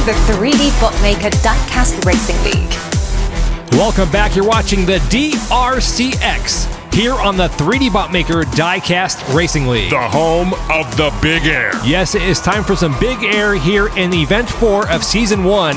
the 3D bookmaker Diecast Racing League. Welcome back. You're watching the DRC-X here on the 3D bookmaker Diecast Racing League. The home of the Big Air. Yes, it is time for some Big Air here in Event 4 of Season 1.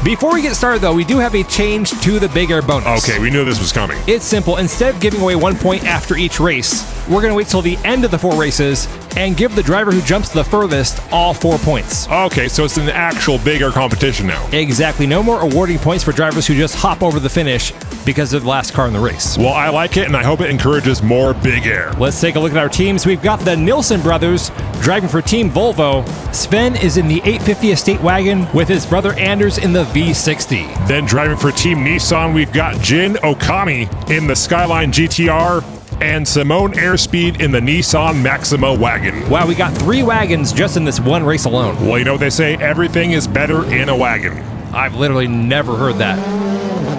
Before we get started, though, we do have a change to the Big Air bonus. Okay, we knew this was coming. It's simple. Instead of giving away 1 point after each race, we're going to wait till the end of the 4 races and give the driver who jumps the furthest all 4 points. Okay, so it's an actual Big Air competition now. Exactly. No more awarding points for drivers who just hop over the finish because of the last car in the race. Well, I like it, and I hope it encourages more Big Air. Let's take a look at our teams. We've got the Nilsson brothers driving for Team Volvo. Sven is in the 850 Estate Wagon with his brother Anders in the V60. Then driving for Team Nissan, we've got Jin Okami in the Skyline GTR and Simone Airspeed in the Nissan Maxima wagon. Wow, we got 3 wagons just in this one race alone. Well, you know what they say, everything is better in a wagon. I've literally never heard that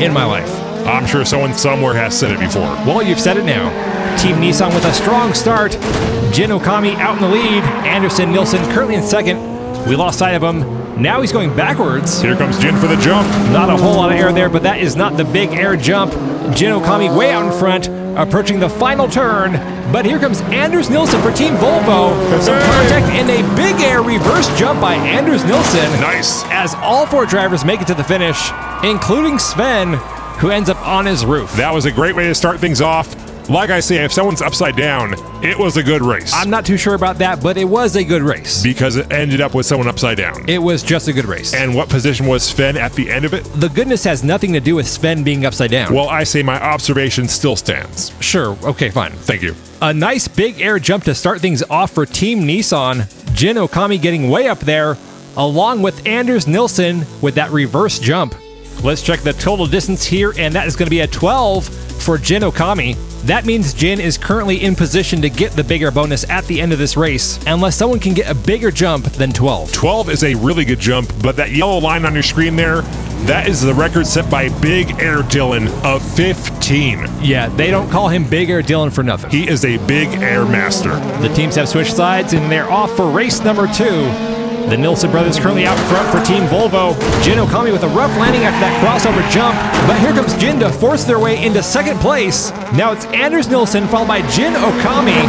in my life. I'm sure someone somewhere has said it before. Well, you've said it now. Team Nissan with a strong start. Jin Okami out in the lead. Anderson Nilsson currently in second. We lost sight of him. Now he's going backwards. Here comes Jin for the jump. Not a whole lot of air there, but that is not the Big Air jump. Jin Okami way out in front, approaching the final turn. But here comes Anders Nilsson for Team Volvo. Some contact and a Big Air reverse jump by Anders Nilsson. Nice. As all 4 drivers make it to the finish, including Sven, who ends up on his roof. That was a great way to start things off. Like I say, if someone's upside down, it was a good race. I'm not too sure about that, but it was a good race. Because it ended up with someone upside down. It was just a good race. And what position was Sven at the end of it? The goodness has nothing to do with Sven being upside down. Well, I say my observation still stands. Sure, okay, fine. Thank you. A nice Big Air jump to start things off for Team Nissan. Jin Okami getting way up there, along with Anders Nilsson with that reverse jump. Let's check the total distance here, and that is going to be a 12 for Jin Okami. That means Jin is currently in position to get the Big Air bonus at the end of this race, unless someone can get a bigger jump than 12. 12 is a really good jump, but that yellow line on your screen there, that is the record set by Big Air Dylan of 15. Yeah, they don't call him Big Air Dylan for nothing. He is a Big Air master. The teams have switched sides, and they're off for race number 2. The Nilsson brothers currently out front for Team Volvo. Jin Okami with a rough landing after that crossover jump, but here comes Jin to force their way into second place. Now it's Anders Nilsson followed by Jin Okami.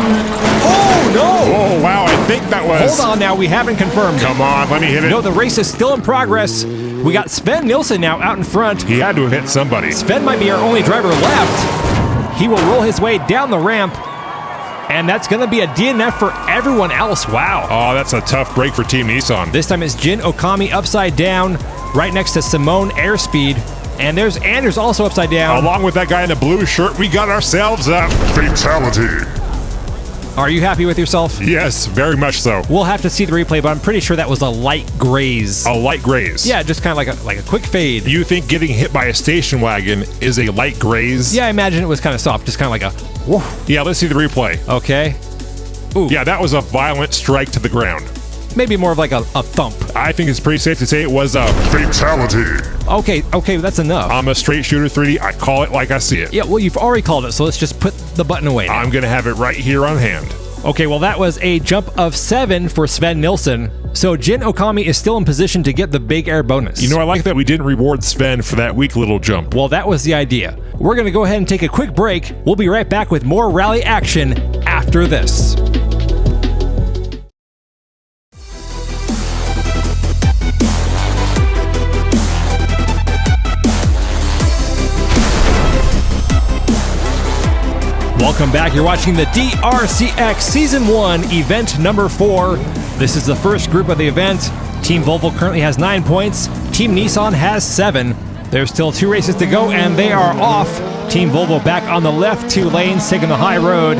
Oh no! Oh wow, I think that was... Hold on now, we haven't confirmed. Come on, let me hit it. No, the race is still in progress. We got Sven Nilsson now out in front. He had to have hit somebody. Sven might be our only driver left. He will roll his way down the ramp. And that's going to be a DNF for everyone else. Wow. Oh, that's a tough break for Team Nissan. This time it's Jin Okami upside down, right next to Simone Airspeed. And there's Anders also upside down. Along with that guy in the blue shirt, we got ourselves a fatality. Are you happy with yourself? Yes, very much so. We'll have to see the replay, but I'm pretty sure that was a light graze. A light graze? Yeah, just kind of like a quick fade. You think getting hit by a station wagon is a light graze? Yeah, I imagine it was kind of soft, just kind of like a whoa. Yeah, let's see the replay. Okay. Ooh. Yeah, that was a violent strike to the ground. Maybe more of like a thump. I think it's pretty safe to say it was a fatality. Okay, that's enough. I'm a straight shooter 3D. I call it like I see it. Yeah, well, you've already called it, so let's just put the button away now. I'm going to have it right here on hand. Okay, well, that was a jump of 7 for Sven Nilsson. So Jin Okami is still in position to get the Big Air bonus. You know, I like that we didn't reward Sven for that weak little jump. Well, that was the idea. We're going to go ahead and take a quick break. We'll be right back with more rally action after this. Welcome back. You're watching the DRC-X Season 1, Event number 4. This is the first group of the event. Team Volvo currently has 9 points. Team Nissan has 7. There's still 2 races to go, and they are off. Team Volvo back on the left 2 lanes, taking the high road.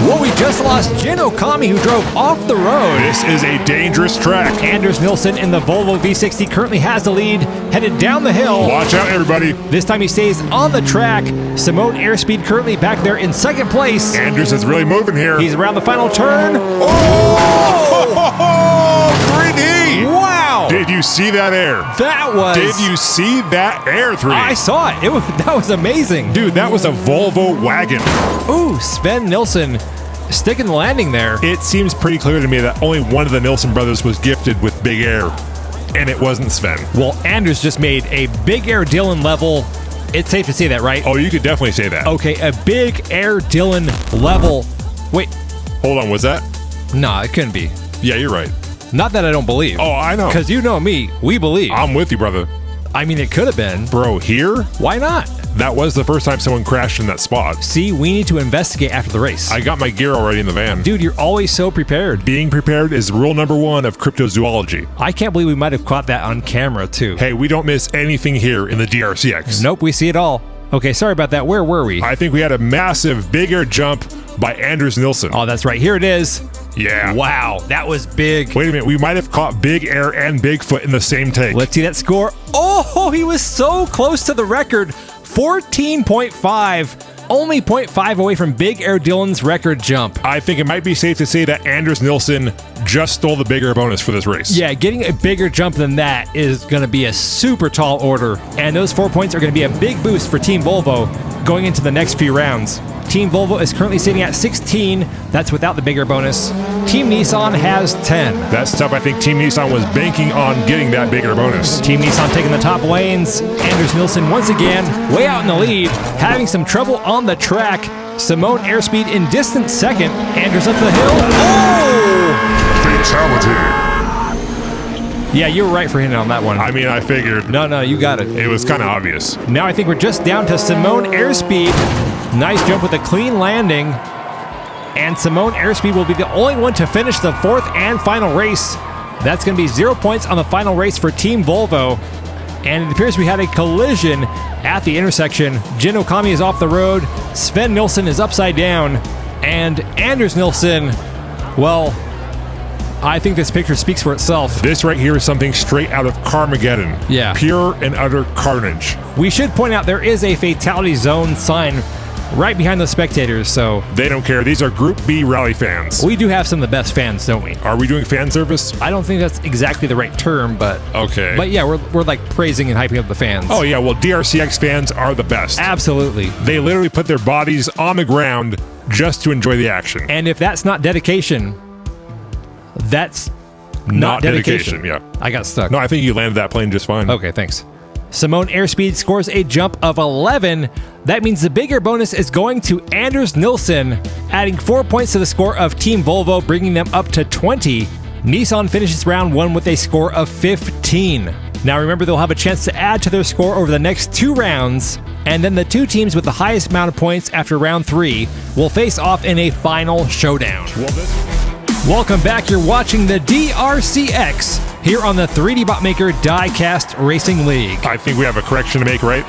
Whoa, we just lost Jin Okami, who drove off the road. This is a dangerous track. Anders Nilsson in the Volvo V60 currently has the lead, headed down the hill. Watch out, everybody. This time he stays on the track. Simone Airspeed currently back there in second place. Anders is really moving here. He's around the final turn. Oh! 3D! Wow! Did you see that air? That was... Did you see that air, 3D? I saw it. That was amazing. Dude, that was a Volvo wagon. Ooh, Sven Nilsson sticking the landing there. It seems pretty clear to me that only one of the Nilsson brothers was gifted with Big Air. and it wasn't Sven. Well, Anders just made a Big Air Dylan level. It's safe to say that, right? Oh, you could definitely say that. Okay, a Big Air Dylan level. Wait. Hold on, was that? Nah, it couldn't be. Yeah, you're right. Not that I don't believe. Oh, I know. Because you know me, we believe. I'm with you, brother. I mean, it could have been. Bro, here? Why not? That was the first time someone crashed in that spot. See, we need to investigate after the race. I got my gear already in the van. Dude, you're always so prepared. Being prepared is rule number 1 of cryptozoology. I can't believe we might have caught that on camera, too. Hey, we don't miss anything here in the DRC-X. Nope, we see it all. Okay, sorry about that. Where were we? I think we had a massive Big Air jump by Anders Nilsson. Oh, that's right. Here it is. Yeah. Wow, that was big. Wait a minute. We might have caught Big Air and Bigfoot in the same take. Let's see that score. Oh, he was so close to the record. 14.5. Only 0.5 away from Big Air Dylan's record jump. I think it might be safe to say that Anders Nilsson just stole the Big Air bonus for this race. Yeah, getting a bigger jump than that is going to be a super tall order. And those 4 points are going to be a big boost for Team Volvo going into the next few rounds. Team Volvo is currently sitting at 16. That's without the bigger bonus. Team Nissan has 10. That's tough. I think Team Nissan was banking on getting that bigger bonus. Team Nissan taking the top lanes. Anders Nilsson once again way out in the lead, having some trouble on the track. Simone Airspeed in distant second. Anders up the hill. Oh! Fatality. Yeah, you were right for hitting on that one. I mean, I figured. No, you got it. It was kind of obvious. Now I think we're just down to Simone Airspeed. Nice jump with a clean landing. And Simone Airspeed will be the only one to finish the 4th and final race. That's going to be 0 points on the final race for Team Volvo. And it appears we had a collision at the intersection. Jin Okami is off the road. Sven Nilsson is upside down. And Anders Nilsson, well, I think this picture speaks for itself. This right here is something straight out of Carmageddon. Yeah. Pure and utter carnage. We should point out there is a fatality zone sign right behind the spectators, so they don't care. These are Group B rally fans. We do have some of the best fans, don't we? Are we doing fan service? I don't think that's exactly the right term, but okay. But yeah, we're like praising and hyping up the fans. Oh yeah, well DRC-X fans are the best. Absolutely. They literally put their bodies on the ground just to enjoy the action. And if that's not dedication, that's not dedication. Yeah. I got stuck. No, I think you landed that plane just fine. Okay, thanks. Simone Airspeed scores a jump of 11. That means the bigger bonus is going to Anders Nilsson, adding 4 points to the score of Team Volvo, bringing them up to 20. Nissan finishes round 1 with a score of 15. Now remember, they'll have a chance to add to their score over the next 2 rounds, and then the 2 teams with the highest amount of points after round 3 will face off in a final showdown. Welcome back. You're watching the DRC-X here on the 3D Bot Maker Diecast Racing League. I think we have a correction to make, right?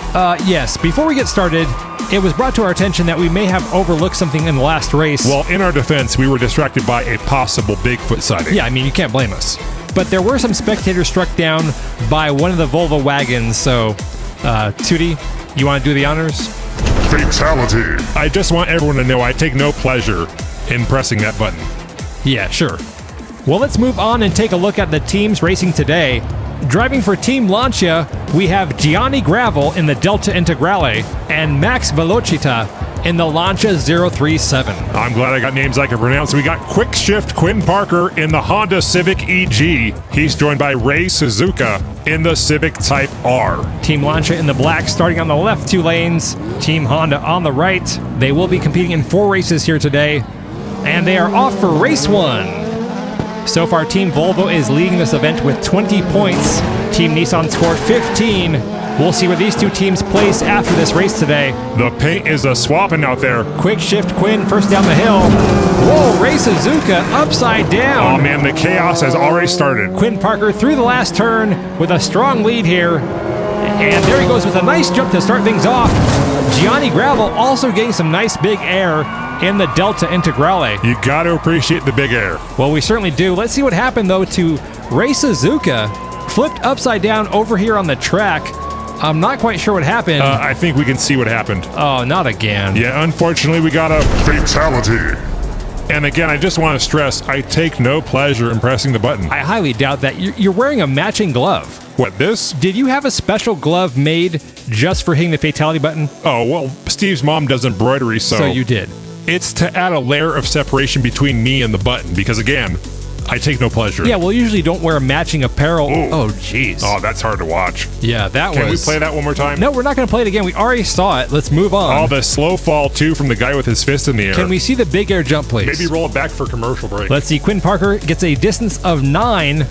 Yes. Before we get started, it was brought to our attention that we may have overlooked something in the last race. Well, in our defense, we were distracted by a possible Bigfoot sighting. Yeah, I mean, you can't blame us. But there were some spectators struck down by one of the Volvo wagons, so, Tootie, you want to do the honors? Fatality. I just want everyone to know I take no pleasure in pressing that button. Yeah, sure. Well, let's move on and take a look at the teams racing today. Driving for Team Lancia, we have Gianni Gravel in the Delta Integrale and Max Velocita in the Lancia 037. I'm glad I got names I can pronounce. We got Quick Shift Quinn Parker in the Honda Civic EG. He's joined by Ray Suzuka in the Civic Type R. Team Lancia in the black starting on the left 2 lanes. Team Honda on the right. They will be competing in 4 races here today. And they are off for race 1. So far, Team Volvo is leading this event with 20 points. Team Nissan scored 15. We'll see where these 2 teams place after this race today. The paint is a swapping out there. Quick Shift Quinn first down the hill. Whoa, Ray Suzuka upside down. Oh man, the chaos has already started. Quinn Parker through the last turn with a strong lead here. And there he goes with a nice jump to start things off. Gianni Gravel also getting some nice big air in the Delta Integrale. You got to appreciate the big air. Well, we certainly do. Let's see what happened, though, to Ray Suzuka. Flipped upside down over here on the track. I'm not quite sure what happened. I think we can see what happened. Oh, not again. Yeah, unfortunately, we got a fatality. And again, I just want to stress, I take no pleasure in pressing the button. I highly doubt that. You're wearing a matching glove. What, this? Did you have a special glove made just for hitting the fatality button? Oh, well, Steve's mom does embroidery, so... So you did. It's to add a layer of separation between me and the button, because again, I take no pleasure. Yeah, well, usually don't wear matching apparel. Ooh. Oh, jeez. Oh, that's hard to watch. Yeah, that Can we was... play that one more time? No, we're not going to play it again. We already saw it. Let's move on. Oh, the slow fall, too, from the guy with his fist in the air. Can we see the big air jump, please? Maybe roll it back for commercial break. Let's see. Quinn Parker gets a distance of 9.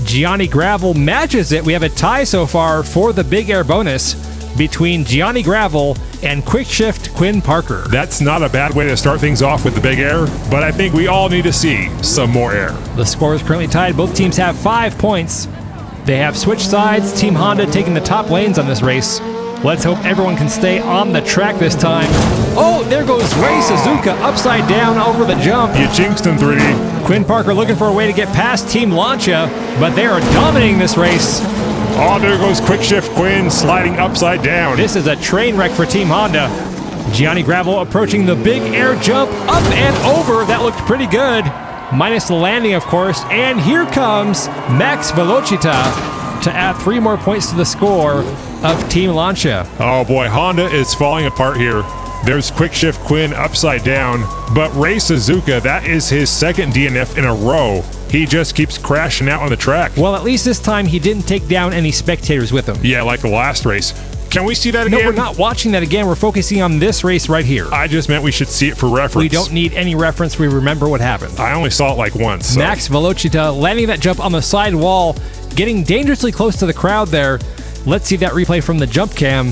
Gianni Gravel matches it. We have a tie so far for the big air bonus between Gianni Gravel and Quick Shift Quinn Parker. That's not a bad way to start things off with the big air, but I think we all need to see some more air. The score is currently tied. Both teams have 5 points. They have switched sides. Team Honda taking the top lanes on this race. Let's hope everyone can stay on the track this time. Oh, there goes Ray Suzuka upside down over the jump. You jinxed him, 3D. Quinn Parker looking for a way to get past Team Lancia, but they are dominating this race. Oh, there goes Quick Shift Quinn sliding upside down. This is a train wreck for Team Honda. Gianni Gravel approaching the big air jump up and over. That looked pretty good. Minus the landing, of course. And here comes Max Velocita to add 3 more points to the score of Team Lancia. Oh boy, Honda is falling apart here. There's Quick Shift Quinn upside down, but Ray Suzuka, that is his second DNF in a row. He just keeps crashing out on the track. Well, at least this time he didn't take down any spectators with him. Yeah, like the last race. Can we see that again? No, we're not watching that again. We're focusing on this race right here. I just meant we should see it for reference. We don't need any reference. We remember what happened. I only saw it like once. So. Max Velocita landing that jump on the side wall, getting dangerously close to the crowd there. Let's see that replay from the jump cam.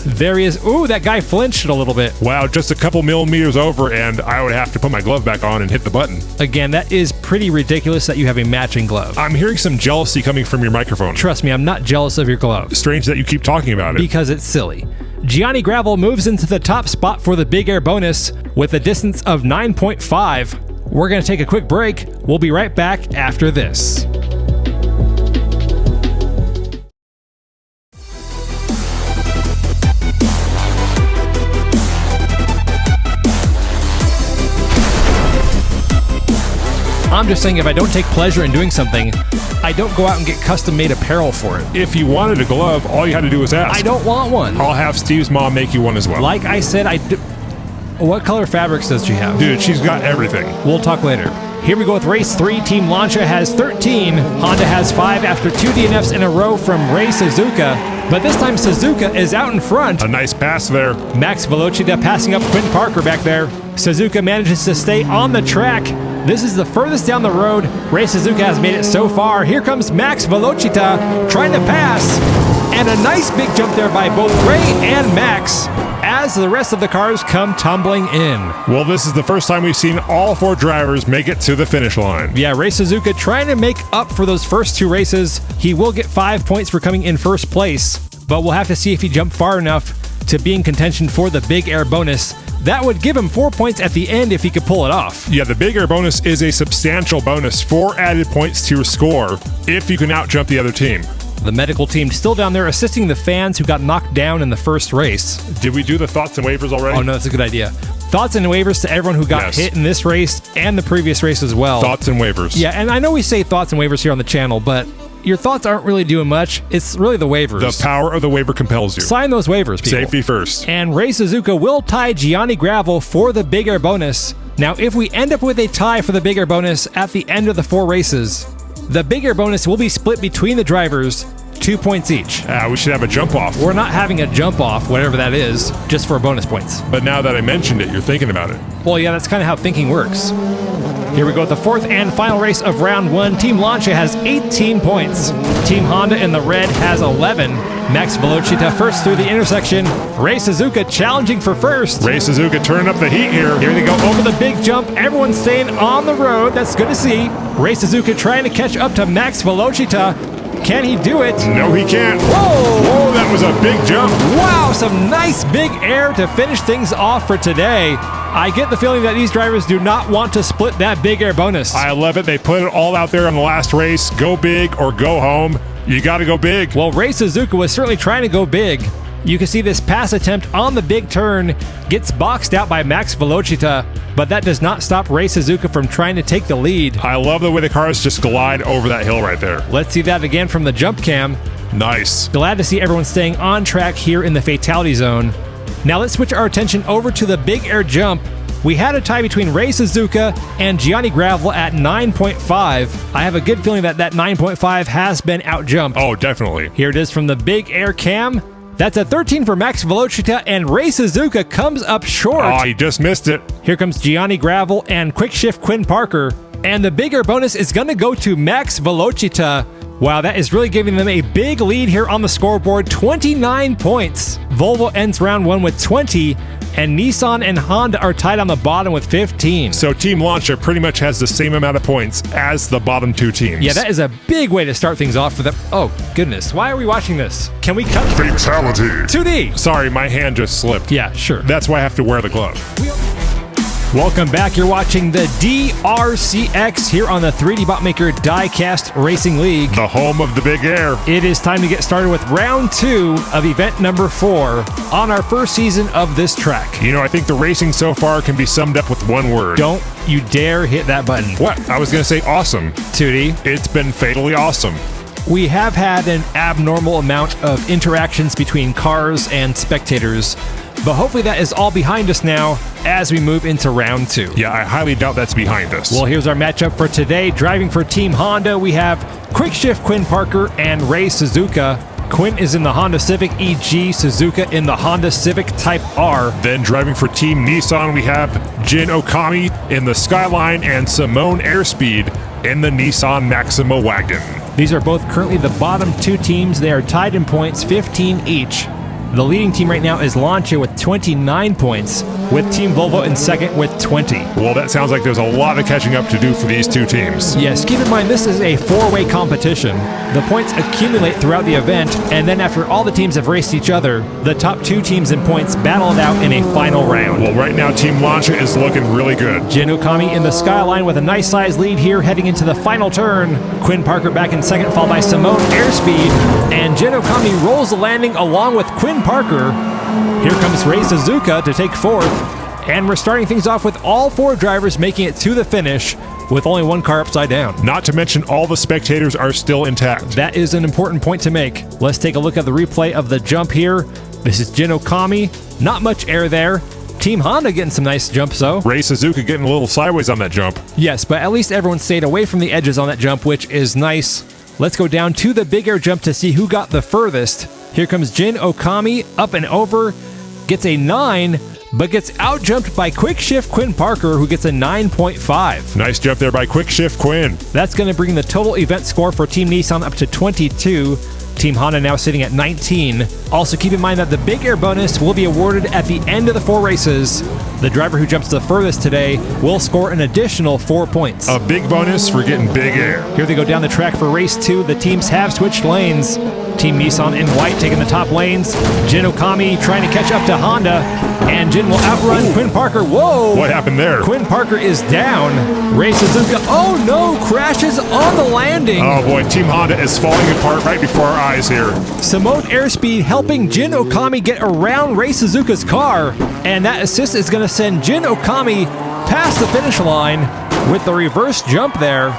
There he is. Ooh, that guy flinched a little bit. Wow, just a couple millimeters over, and I would have to put my glove back on and hit the button. Again, that is pretty ridiculous that you have a matching glove. I'm hearing some jealousy coming from your microphone. Trust me, I'm not jealous of your glove. Strange that you keep talking about it. Because it's silly. Gianni Gravel moves into the top spot for the big air bonus with a distance of 9.5. We're going to take a quick break. We'll be right back after this. I'm just saying if I don't take pleasure in doing something, I don't go out and get custom-made apparel for it. If you wanted a glove, all you had to do was ask. I don't want one. I'll have Steve's mom make you one as well. Like I said, what color fabrics does she have? Dude, she's got everything. We'll talk later. Here we go with race 3. Team Lancia has 13. Honda has 5 after 2 DNFs in a row from Ray Suzuka. But this time Suzuka is out in front. A nice pass there. Max Velocita passing up Quinn Parker back there. Suzuka manages to stay on the track. This is the furthest down the road Ray Suzuka has made it so far. Here comes Max Velocita trying to pass. And a nice big jump there by both Ray and Max as the rest of the cars come tumbling in. Well, this is the first time we've seen all 4 drivers make it to the finish line. Yeah, Ray Suzuka trying to make up for those first 2 races. He will get 5 points for coming in first place, but we'll have to see if he jumped far enough to be in contention for the big air bonus. That would give him 4 points at the end if he could pull it off. Yeah, the big air bonus is a substantial bonus, 4 added points to your score if you can outjump the other team. The medical team still down there assisting the fans who got knocked down in the first race. Did we do the thoughts and waivers already? Oh no, that's a good idea. Thoughts and waivers to everyone who got hit in this race and the previous race as well. Thoughts and waivers. Yeah, and I know we say thoughts and waivers here on the channel, but your thoughts aren't really doing much. It's really the waivers. The power of the waiver compels you. Sign those waivers, people. Safety first. And Ray Suzuka will tie Gianni Gravel for the big air bonus. Now, if we end up with a tie for the big air bonus at the end of the 4 races, the big air bonus will be split between the drivers, 2 points each. We should have a jump off. We're not having a jump off, whatever that is, just for bonus points. But now that I mentioned it, you're thinking about it. Well, yeah, that's kind of how thinking works. Here we go with the 4th and final race of round 1. Team Lancia has 18 points. Team Honda in the red has 11. Max Velocita first through the intersection. Ray Suzuka challenging for first. Ray Suzuka turning up the heat here. Here they go over the big jump. Everyone's staying on the road. That's good to see. Ray Suzuka trying to catch up to Max Velocita. Can he do it? No, he can't. Whoa! Whoa, that was a big jump. Wow, some nice big air to finish things off for today. I get the feeling that these drivers do not want to split that big air bonus. I love it. They put it all out there on the last race. Go big or go home. You got to go big. Well, Ray Suzuka was certainly trying to go big. You can see this pass attempt on the big turn gets boxed out by Max Velocita, but that does not stop Ray Suzuka from trying to take the lead. I love the way the cars just glide over that hill right there. Let's see that again from the jump cam. Nice. Glad to see everyone staying on track here in the fatality zone. Now let's switch our attention over to the big air jump. We had a tie between Ray Suzuka and Gianni Gravel at 9.5. I have a good feeling that 9.5 has been outjumped. Oh, definitely. Here it is from the Big Air Cam. That's a 13 for Max Velocita, and Ray Suzuka comes up short. Oh, he just missed it. Here comes Gianni Gravel and Quick Shift Quinn Parker. And the bigger bonus is going to go to Max Velocita. Wow, that is really giving them a big lead here on the scoreboard, 29 points. Volvo ends round 1 with 20, and Nissan and Honda are tied on the bottom with 15. So Team Lancia pretty much has the same amount of points as the bottom 2 teams. Yeah, that is a big way to start things off for them. Oh, goodness. Why are we watching this? Can we cut? Fatality. 2D. Sorry, my hand just slipped. Yeah, sure. That's why I have to wear the glove. Welcome back. You're watching the DRC-X here on the 3D Botmaker Diecast Racing League. The home of the Big Air. It is time to get started with round 2 of event number 4 on our first season of this track. You know, I think the racing so far can be summed up with one word. Don't you dare hit that button. What? I was going to say awesome. 2D. It's been fatally awesome. We have had an abnormal amount of interactions between cars and spectators, but hopefully that is all behind us now as we move into round 2. Yeah, I highly doubt that's behind us. Well, here's our matchup for today. Driving for Team Honda, we have Quick Shift Quinn Parker and Ray Suzuka. Quinn is in the Honda Civic EG, Suzuka in the Honda Civic Type R. Then driving for Team Nissan, we have Jin Okami in the Skyline and Simone Airspeed in the Nissan Maxima wagon. These are both currently the bottom 2 teams. They are tied in points, 15 each. The leading team right now is Lancia with 29 points, with Team Volvo in second with 20. Well, that sounds like there's a lot of catching up to do for these 2 teams. Yes, keep in mind this is a 4-way competition. The points accumulate throughout the event, and then after all the teams have raced each other, the top 2 teams in points battle it out in a final round. Well, right now Team Lancia is looking really good. Jin Okami in the Skyline with a nice size lead here heading into the final turn. Quinn Parker back in second, followed by Simone Airspeed, and Jin Okami rolls the landing along with Quinn Parker. Here comes Ray Suzuka to take fourth, and we're starting things off with all 4 drivers making it to the finish with only 1 car upside down. Not to mention all the spectators are still intact. That is an important point to make. Let's take a look at the replay of the jump here. This is Jin Okami. Not much air there. Team Honda getting some nice jumps though. Ray Suzuka getting a little sideways on that jump. Yes, but at least everyone stayed away from the edges on that jump, which is nice. Let's go down to the big air jump to see who got the furthest. Here comes Jin Okami, up and over, gets a 9, but gets out-jumped by Quick Shift Quinn Parker, who gets a 9.5. Nice jump there by Quick Shift Quinn. That's going to bring the total event score for Team Nissan up to 22. Team Honda now sitting at 19. Also keep in mind that the big air bonus will be awarded at the end of the 4 races. The driver who jumps the furthest today will score an additional 4 points. A big bonus for getting big air. Here they go down the track for race 2. The teams have switched lanes. Team Nissan in white taking the top lanes. Jin Okami trying to catch up to Honda, and Jin will outrun Quinn Parker. Whoa! What happened there? Quinn Parker is down. Ray Suzuka, oh no, crashes on the landing. Oh boy, Team Honda is falling apart right before our eyes here. Simone Airspeed helping Jin Okami get around Ray Suzuka's car, and that assist is going to send Jin Okami past the finish line with the reverse jump there.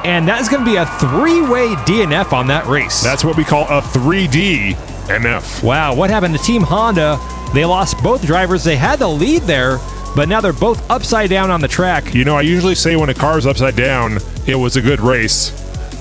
And that's going to be a 3-way DNF on that race. That's what we call a 3D NF. Wow, what happened to Team Honda? They lost both drivers. They had the lead there, but now they're both upside down on the track. You know, I usually say when a car's upside down, it was a good race.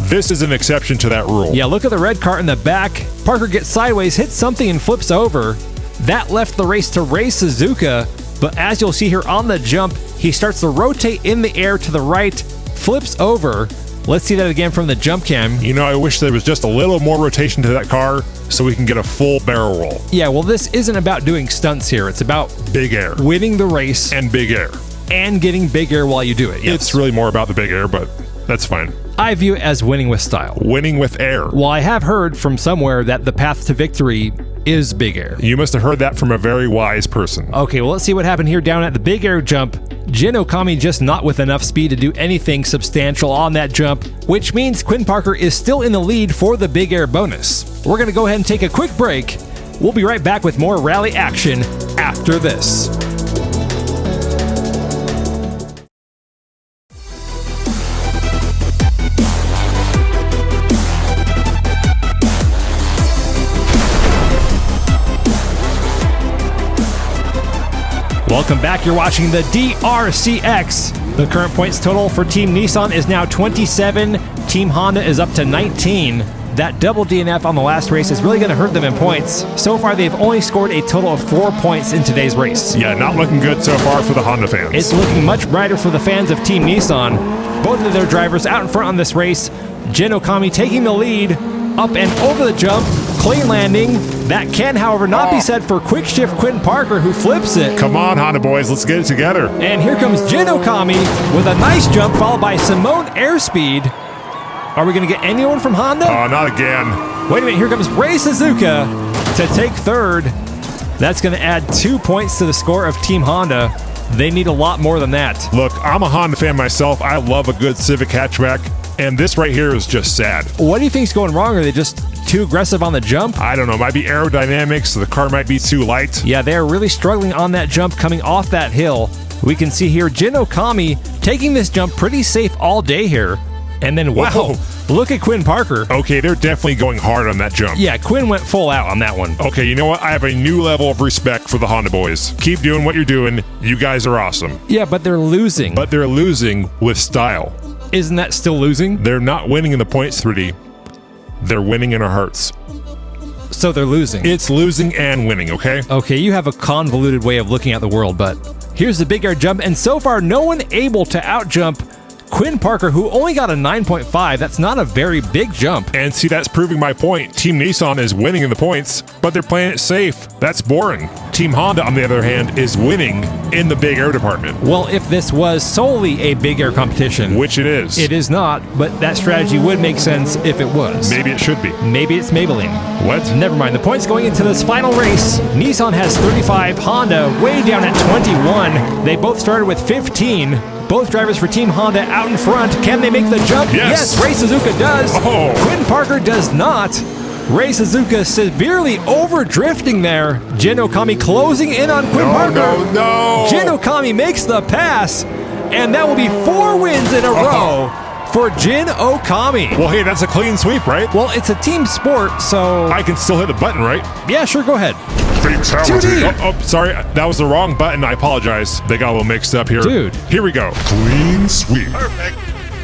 This is an exception to that rule. Yeah, look at the red car in the back. Parker gets sideways, hits something, and flips over. That left the race to Ray Suzuka, but as you'll see here on the jump, he starts to rotate in the air to the right, flips over. Let's see that again from the jump cam. You know, I wish there was just a little more rotation to that car so we can get a full barrel roll. Yeah, well, this isn't about doing stunts here. It's about big air. Winning the race. And big air. And getting big air while you do it. Yes. It's really more about the big air, but that's fine. I view it as winning with style. Winning with air. Well, I have heard from somewhere that the path to victory is big air. You must have heard that from a very wise person. Okay, well, let's see what happened here down at the big air jump. Jin Okami just not with enough speed to do anything substantial on that jump, which means Quinn Parker is still in the lead for the big air bonus. We're going to go ahead and take a quick break. We'll be right back with more rally action after this. Welcome back. You're watching the DRC-X. The current points total for Team Nissan is now 27. Team Honda is up to 19. That double DNF on the last race is really going to hurt them in points. So far, they've only scored a total of 4 points in today's race. Yeah, not looking good so far for the Honda fans. It's looking much brighter for the fans of Team Nissan. Both of their drivers out in front on this race. Jin Okami taking the lead, up and over the jump, clean landing. That can, however, not be said for quick shift Quinn Parker, who flips it. Come on, Honda boys, let's get it together. And here comes Jin Okami with a nice jump, followed by Simone Airspeed. Are we going to get anyone from Honda? Oh, not again. Wait a minute, here comes Rei Suzuka to take third. That's going to add 2 points to the score of Team Honda. They need a lot more than that. Look, I'm a Honda fan myself. I love a good Civic hatchback, and this right here is just sad. What do you think's going wrong? Are they just too aggressive on the jump? I don't know. It might be aerodynamics. The car might be too light. Yeah, they're really struggling on that jump coming off that hill. We can see here Jin Okami taking this jump pretty safe all day here. And then, wow, Whoa. Look at Quinn Parker. Okay, they're definitely going hard on that jump. Yeah, Quinn went full out on that one. Okay, you know what? I have a new level of respect for the Honda boys. Keep doing what you're doing. You guys are awesome. Yeah, but they're losing. But they're losing with style. Isn't that still losing? They're not winning in the points, 3D. They're winning in our hearts. So they're losing. It's losing and winning, okay? Okay, you have a convoluted way of looking at the world, but here's the big air jump, and so far no one able to outjump Quinn Parker, who only got a 9.5. That's not a very big jump. And see, that's proving my point. Team Nissan is winning in the points, but they're playing it safe. That's boring. Team Honda, on the other hand, is winning in the big air department. Well, if this was solely a big air competition, Which it is. it is not, but that strategy would make sense if it was. Maybe it should be. Maybe it's Maybelline. What? Never mind. The points going into this final race. Nissan has 35, Honda way down at 21. They both started with 15. Both drivers for Team Honda out in front. Can they make the jump? Yes. Rei Suzuka does. Oh. Quinn Parker does not. Rei Suzuka severely overdrifting there. Jin Okami closing in on Quinn Parker. No. Jin Okami makes the pass, and that will be 4 wins in a row for Jin Okami. Well, hey, that's a clean sweep, right? Well, it's a team sport, so I can still hit the button, right? yeah, sure, go ahead. Fatality. 2D. Oh, sorry. That was the wrong button. I apologize. They got a little mixed up here. Dude. Here we go. Clean sweep. Perfect.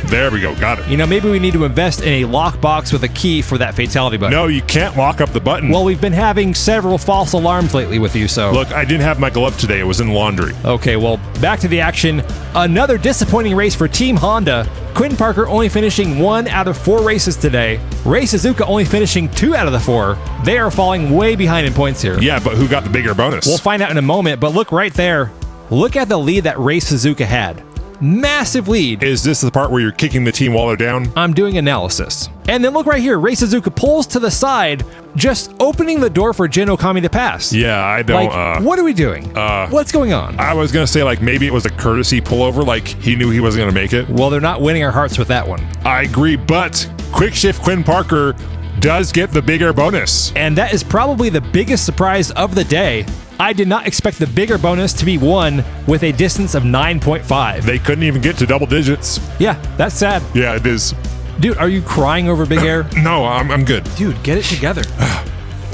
There we go. Got it. You know, maybe we need to invest in a lockbox with a key for that fatality button. No, you can't lock up the button. Well, we've been having several false alarms lately with you, so... Look, I didn't have my glove today. It was in laundry. Okay, well, back to the action. Another disappointing race for Team Honda. Quinn Parker only finishing 1 out of 4 races today. Rei Suzuka only finishing 2 out of the 4. They are falling way behind in points here. Yeah, but who got the bigger bonus? We'll find out in a moment, but look right there. Look at the lead that Rei Suzuka had. Massive lead. Is this the part where you're kicking the team while they're down? I'm doing analysis. And then look right here. Rei Suzuka pulls to the side, just opening the door for Jin Okami to pass. Yeah, I don't... Like, what are we doing? What's going on? I was going to say, like, maybe it was a courtesy pullover, like he knew he wasn't going to make it. Well, they're not winning our hearts with that one. I agree, but quick shift Quinn Parker does get the bigger bonus. And that is probably the biggest surprise of the day. I did not expect the bigger bonus to be won with a distance of 9.5. They couldn't even get to double digits. Yeah, that's sad. Yeah, it is. Dude, are you crying over big air? No, I'm good. Dude, get it together.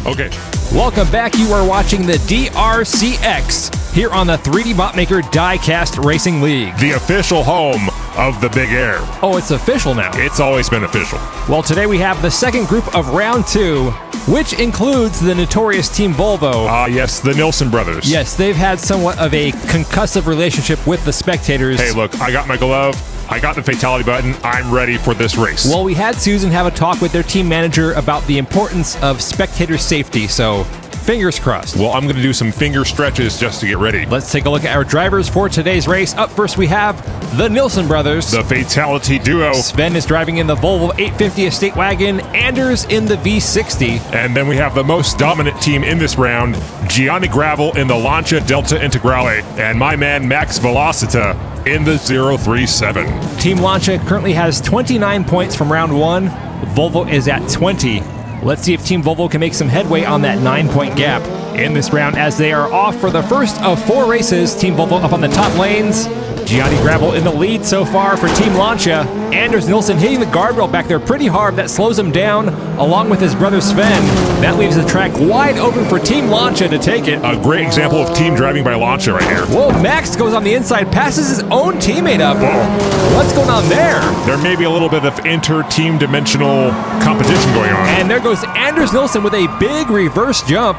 Okay. Welcome back. You are watching the DRC-X here on the 3D Botmaker Diecast Racing League. The official home of the big air. Oh, it's official now. It's always been official. Well, today we have the second group of round 2, which includes the notorious Team Volvo. Yes, the Nilsson brothers. Yes, they've had somewhat of a concussive relationship with the spectators. Hey, look, I got my glove. I got the fatality button. I'm ready for this race. Well, we had Susan have a talk with their team manager about the importance of spectator safety, so fingers crossed. Well, I'm going to do some finger stretches just to get ready. Let's take a look at our drivers for today's race. Up first, we have the Nilsson brothers. The fatality duo. Sven is driving in the Volvo 850 Estate Wagon, Anders in the V60. And then we have the most dominant team in this round, Gianni Gravel in the Lancia Delta Integrale, and my man Max Velocita in the 037. Team Lancia currently has 29 points from round 1. Volvo is at 20. Let's see if Team Volvo can make some headway on that 9-point gap in this round as they are off for the first of 4 races. Team Volvo up on the top lanes. Gianni Gravel in the lead so far for Team Lancia. Anders Nilsson hitting the guardrail back there pretty hard. That slows him down, along with his brother Sven. That leaves the track wide open for Team Lancia to take it. A great example of team driving by Lancia right here. Whoa, Max goes on the inside, passes his own teammate up. Whoa. What's going on there? There may be a little bit of inter-team dimensional competition going on. And there goes Anders Nilsson with a big reverse jump.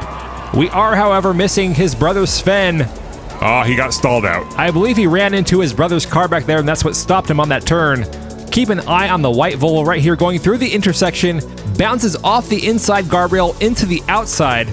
We are, however, missing his brother Sven. Oh, he got stalled out. I believe he ran into his brother's car back there, and that's what stopped him on that turn. Keep an eye on the white Volvo right here going through the intersection, bounces off the inside guardrail into the outside,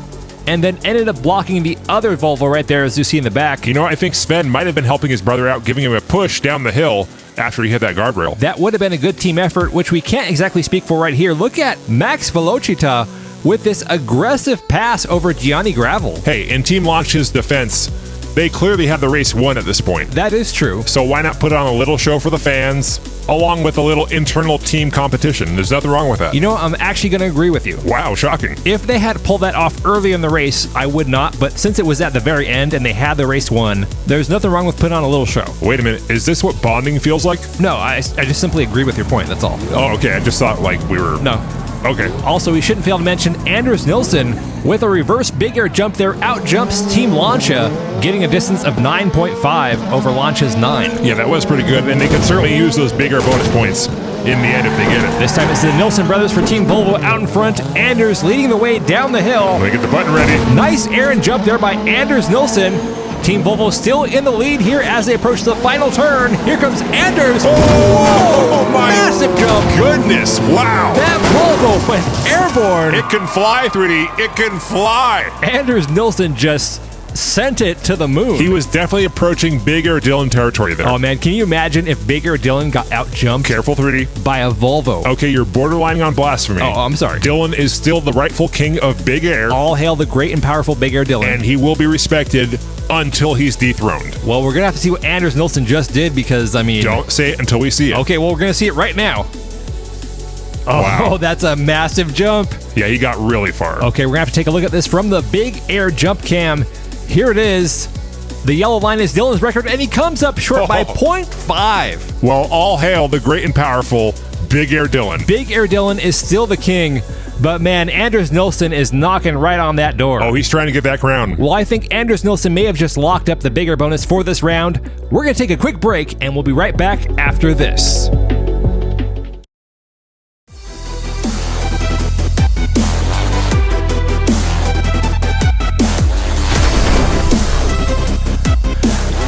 and then ended up blocking the other Volvo right there, as you see in the back. You know, I think Sven might have been helping his brother out, giving him a push down the hill after he hit that guardrail. That would have been a good team effort, which we can't exactly speak for right here. Look at Max Velocita with this aggressive pass over Gianni Gravel. Hey, in Team Launch's defense, they clearly have the race won at this point. That is true. So why not put on a little show for the fans, along with a little internal team competition? There's nothing wrong with that. You know, I'm actually going to agree with you. Wow, shocking. If they had pulled that off early in the race, I would not, but since it was at the very end and they had the race won, there's nothing wrong with putting on a little show. Wait a minute, is this what bonding feels like? No, I just simply agree with your point, that's all. Oh, okay, I just thought like we were... No. Okay. Also, we shouldn't fail to mention Anders Nilsson with a reverse big air jump there, out jumps Team Lancia, getting a distance of 9.5 over Lancia's 9. Yeah, that was pretty good, and they can certainly use those bigger bonus points in the end if they get it. This time it's the Nilsson brothers for Team Volvo out in front. Anders leading the way down the hill. Let me get the button ready. Nice air and jump there by Anders Nilsson. Team Volvo still in the lead here as they approach the final turn. Here comes Anders. Oh, my massive jump. Goodness, wow. That Volvo went airborne. It can fly, 3D. It can fly. Anders Nilsson just sent it to the moon. He was definitely approaching Big Air Dylan territory there. Oh, man, can you imagine if Big Air Dylan got out-jumped? Careful, 3D. By a Volvo. Okay, you're borderlining on blasphemy. Oh, I'm sorry. Dylan is still the rightful king of Big Air. All hail the great and powerful Big Air Dylan. And he will be respected until he's dethroned. Well, we're going to have to see what Anders Nilsson just did because, I mean... Don't say it until we see it. Okay, well, we're going to see it right now. Oh, wow. That's a massive jump. Yeah, he got really far. Okay, we're going to have to take a look at this from the Big Air jump cam. Here it is. The yellow line is Dylan's record, and he comes up short by 0.5. Well, all hail the great and powerful Big Air Dylan. Big Air Dylan is still the king, but man, Anders Nilsson is knocking right on that door. Oh, he's trying to get that crown. Well, I think Anders Nilsson may have just locked up the Big Air bonus for this round. We're going to take a quick break, and we'll be right back after this.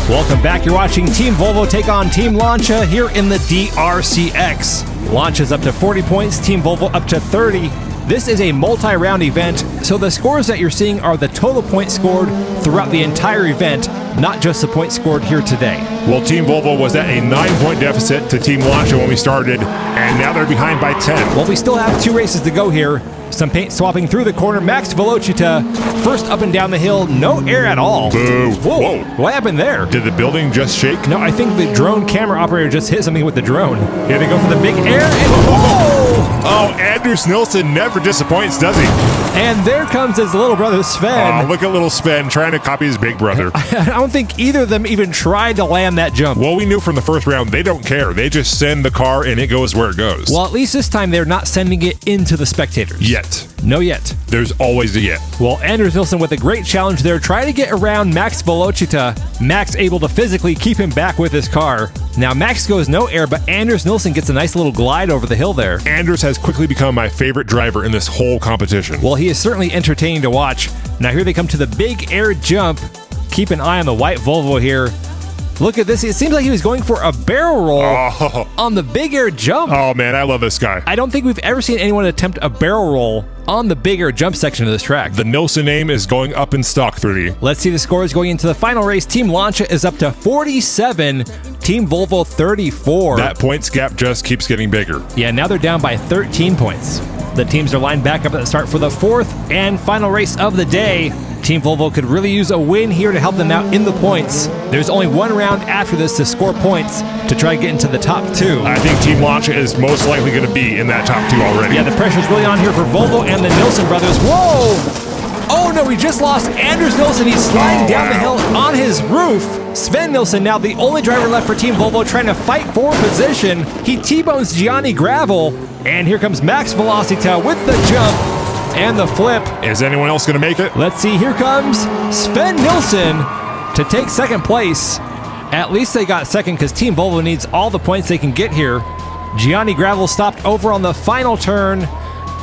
Welcome back. You're watching Team Volvo take on Team Lancia here in the DRC-X. Lancia's up to 40 points, Team Volvo up to 30. This is a multi-round event, so the scores that you're seeing are the total points scored throughout the entire event, not just the points scored here today. Well, Team Volvo was at a 9-point deficit to Team Lancia when we started, and now they're behind by 10. Well, we still have 2 races to go here. Some paint swapping through the corner. Max Velocita, first up and down the hill, no air at all. Boo. Whoa. What happened there? Did the building just shake? No, I think the drone camera operator just hit something with the drone. Here they go for the big air, and whoa! Oh, Anders Nilsson never disappoints, does he? And there comes his little brother, Sven. Oh, look at little Sven trying to copy his big brother. I don't think either of them even tried to land that jump. Well, we knew from the first round, they don't care. They just send the car and it goes where it goes. Well, at least this time they're not sending it into the spectators. Yet. No yet. There's always a yet. Well, Anders Nilsson with a great challenge there, trying to get around Max Velocita. Max able to physically keep him back with his car. Now Max goes no air, but Anders Nilsson gets a nice little glide over the hill there. Anders has quickly become my favorite driver in this whole competition. Well, he is certainly entertaining to watch. Now here they come to the big air jump. Keep an eye on the white Volvo here. Look at this. It seems like he was going for a barrel roll on the big air jump. Oh, man, I love this guy. I don't think we've ever seen anyone attempt a barrel roll on the big air jump section of this track. The Nilsson name is going up in stock, 3D. Let's see the scores going into the final race. Team Lancia is up to 47. Team Volvo 34. That points gap just keeps getting bigger. Yeah, now they're down by 13 points. The teams are lined back up at the start for the 4th and final race of the day. Team Volvo could really use a win here to help them out in the points. There's only one round after this to score points to try to get into the top 2. I think Team Lancia is most likely going to be in that top 2 already. Yeah, the pressure's really on here for Volvo and the Nilsson brothers. Whoa! Oh no, we just lost Anders Nilsson. He's sliding down the hill on his roof. Sven Nilsson, now the only driver left for Team Volvo, trying to fight for position. He T-bones Gianni Gravel, and here comes Max Velocita with the jump and the flip. Is anyone else going to make it? Let's see, here comes Sven Nilsson to take second place. At least they got second because Team Volvo needs all the points they can get here. Gianni Gravel stopped over on the final turn.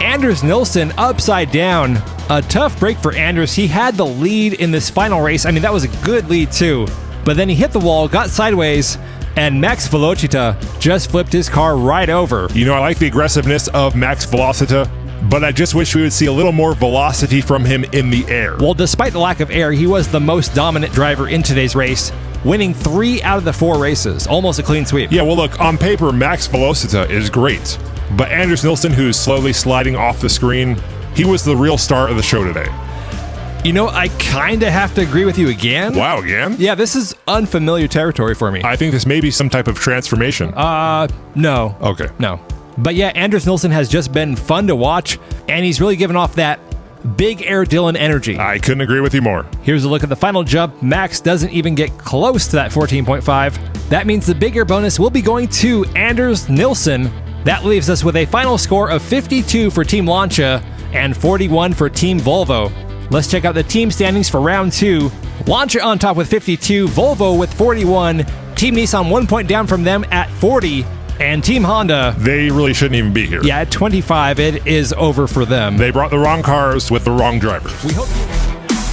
Anders Nilsson upside down. A tough break for Anders. He had the lead in this final race. I mean, that was a good lead too. But then he hit the wall, got sideways, and Max Velocita just flipped his car right over. You know, I like the aggressiveness of Max Velocita, but I just wish we would see a little more velocity from him in the air. Well, despite the lack of air, he was the most dominant driver in today's race, winning 3 out of the 4 races. Almost a clean sweep. Yeah, well, look, on paper, Max Velocita is great. But Anders Nilsson, who's slowly sliding off the screen, he was the real star of the show today. You know, I kind of have to agree with you again. Wow, again? Yeah, this is unfamiliar territory for me. I think this may be some type of transformation. No. Okay. No. But yeah, Anders Nilsson has just been fun to watch, and he's really given off that big air Dylan energy. I couldn't agree with you more. Here's a look at the final jump. Max doesn't even get close to that 14.5. That means the big air bonus will be going to Anders Nilsson. That leaves us with a final score of 52 for Team Lancia and 41 for Team Volvo. Let's check out the team standings for round 2. Lancia on top with 52, Volvo with 41, Team Nissan 1 point down from them at 40, and Team Honda, they really shouldn't even be here. Yeah, at 25, it is over for them. They brought the wrong cars with the wrong drivers.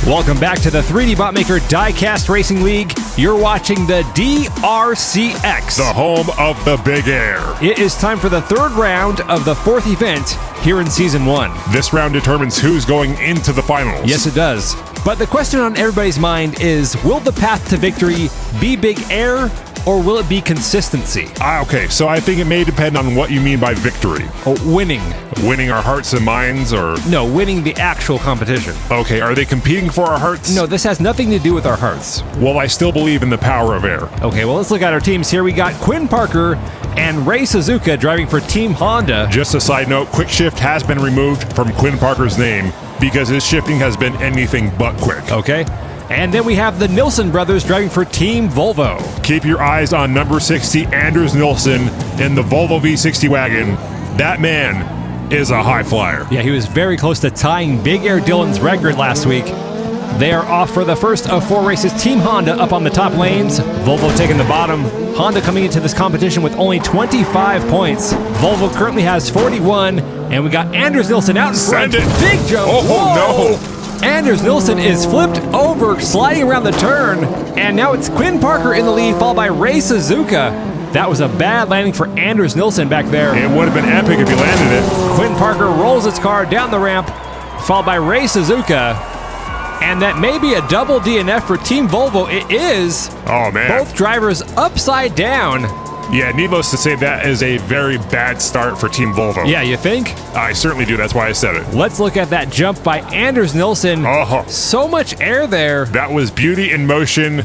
Welcome back to the 3D Botmaker Diecast Racing League. You're watching the DRC-X, the home of the big air. It is time for the 3rd round of the 4th event here in Season 1. This round determines who's going into the finals. Yes, it does. But the question on everybody's mind is, will the path to victory be big air, or will it be consistency? Okay, so I think it may depend on what you mean by victory. Winning. Winning our hearts and minds, or? No, winning the actual competition. Okay, are they competing for our hearts? No, this has nothing to do with our hearts. Well, I still believe in the power of air. Okay, well, let's look at our teams here. We got Quinn Parker and Ray Suzuka driving for Team Honda. Just a side note, quick shift has been removed from Quinn Parker's name because his shifting has been anything but quick. Okay. And then we have the Nilsson brothers driving for Team Volvo. Keep your eyes on number 60, Anders Nilsson, in the Volvo V60 wagon. That man is a high flyer. Yeah, he was very close to tying Big Air Dylan's record last week. They are off for the first of 4 races. Team Honda up on the top lanes, Volvo taking the bottom. Honda coming into this competition with only 25 points. Volvo currently has 41, and we got Anders Nilsson out in front. Send it. Big jump. Oh, no. Anders Nilsson is flipped over, sliding around the turn, and now it's Quinn Parker in the lead, followed by Ray Suzuka. That was a bad landing for Anders Nilsson back there. It would have been epic if he landed it. Quinn Parker rolls his car down the ramp, followed by Ray Suzuka. And that may be a double DNF for Team Volvo. It is. Oh, man. Both drivers upside down. Yeah, needless to say, that is a very bad start for Team Volvo. Yeah, you think? I certainly do. That's why I said it. Let's look at that jump by Anders Nilsson. So much air there. That was beauty in motion.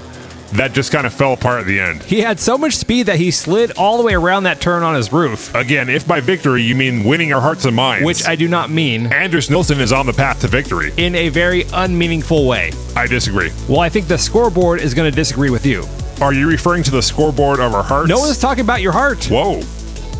That just kind of fell apart at the end. He had so much speed that he slid all the way around that turn on his roof. Again, if by victory you mean winning our hearts and minds. Which I do not mean. Anders Nilsson is on the path to victory. In a very unmeaningful way. I disagree. Well, I think the scoreboard is going to disagree with you. Are you referring to the scoreboard of our hearts? No one's talking about your heart. Whoa.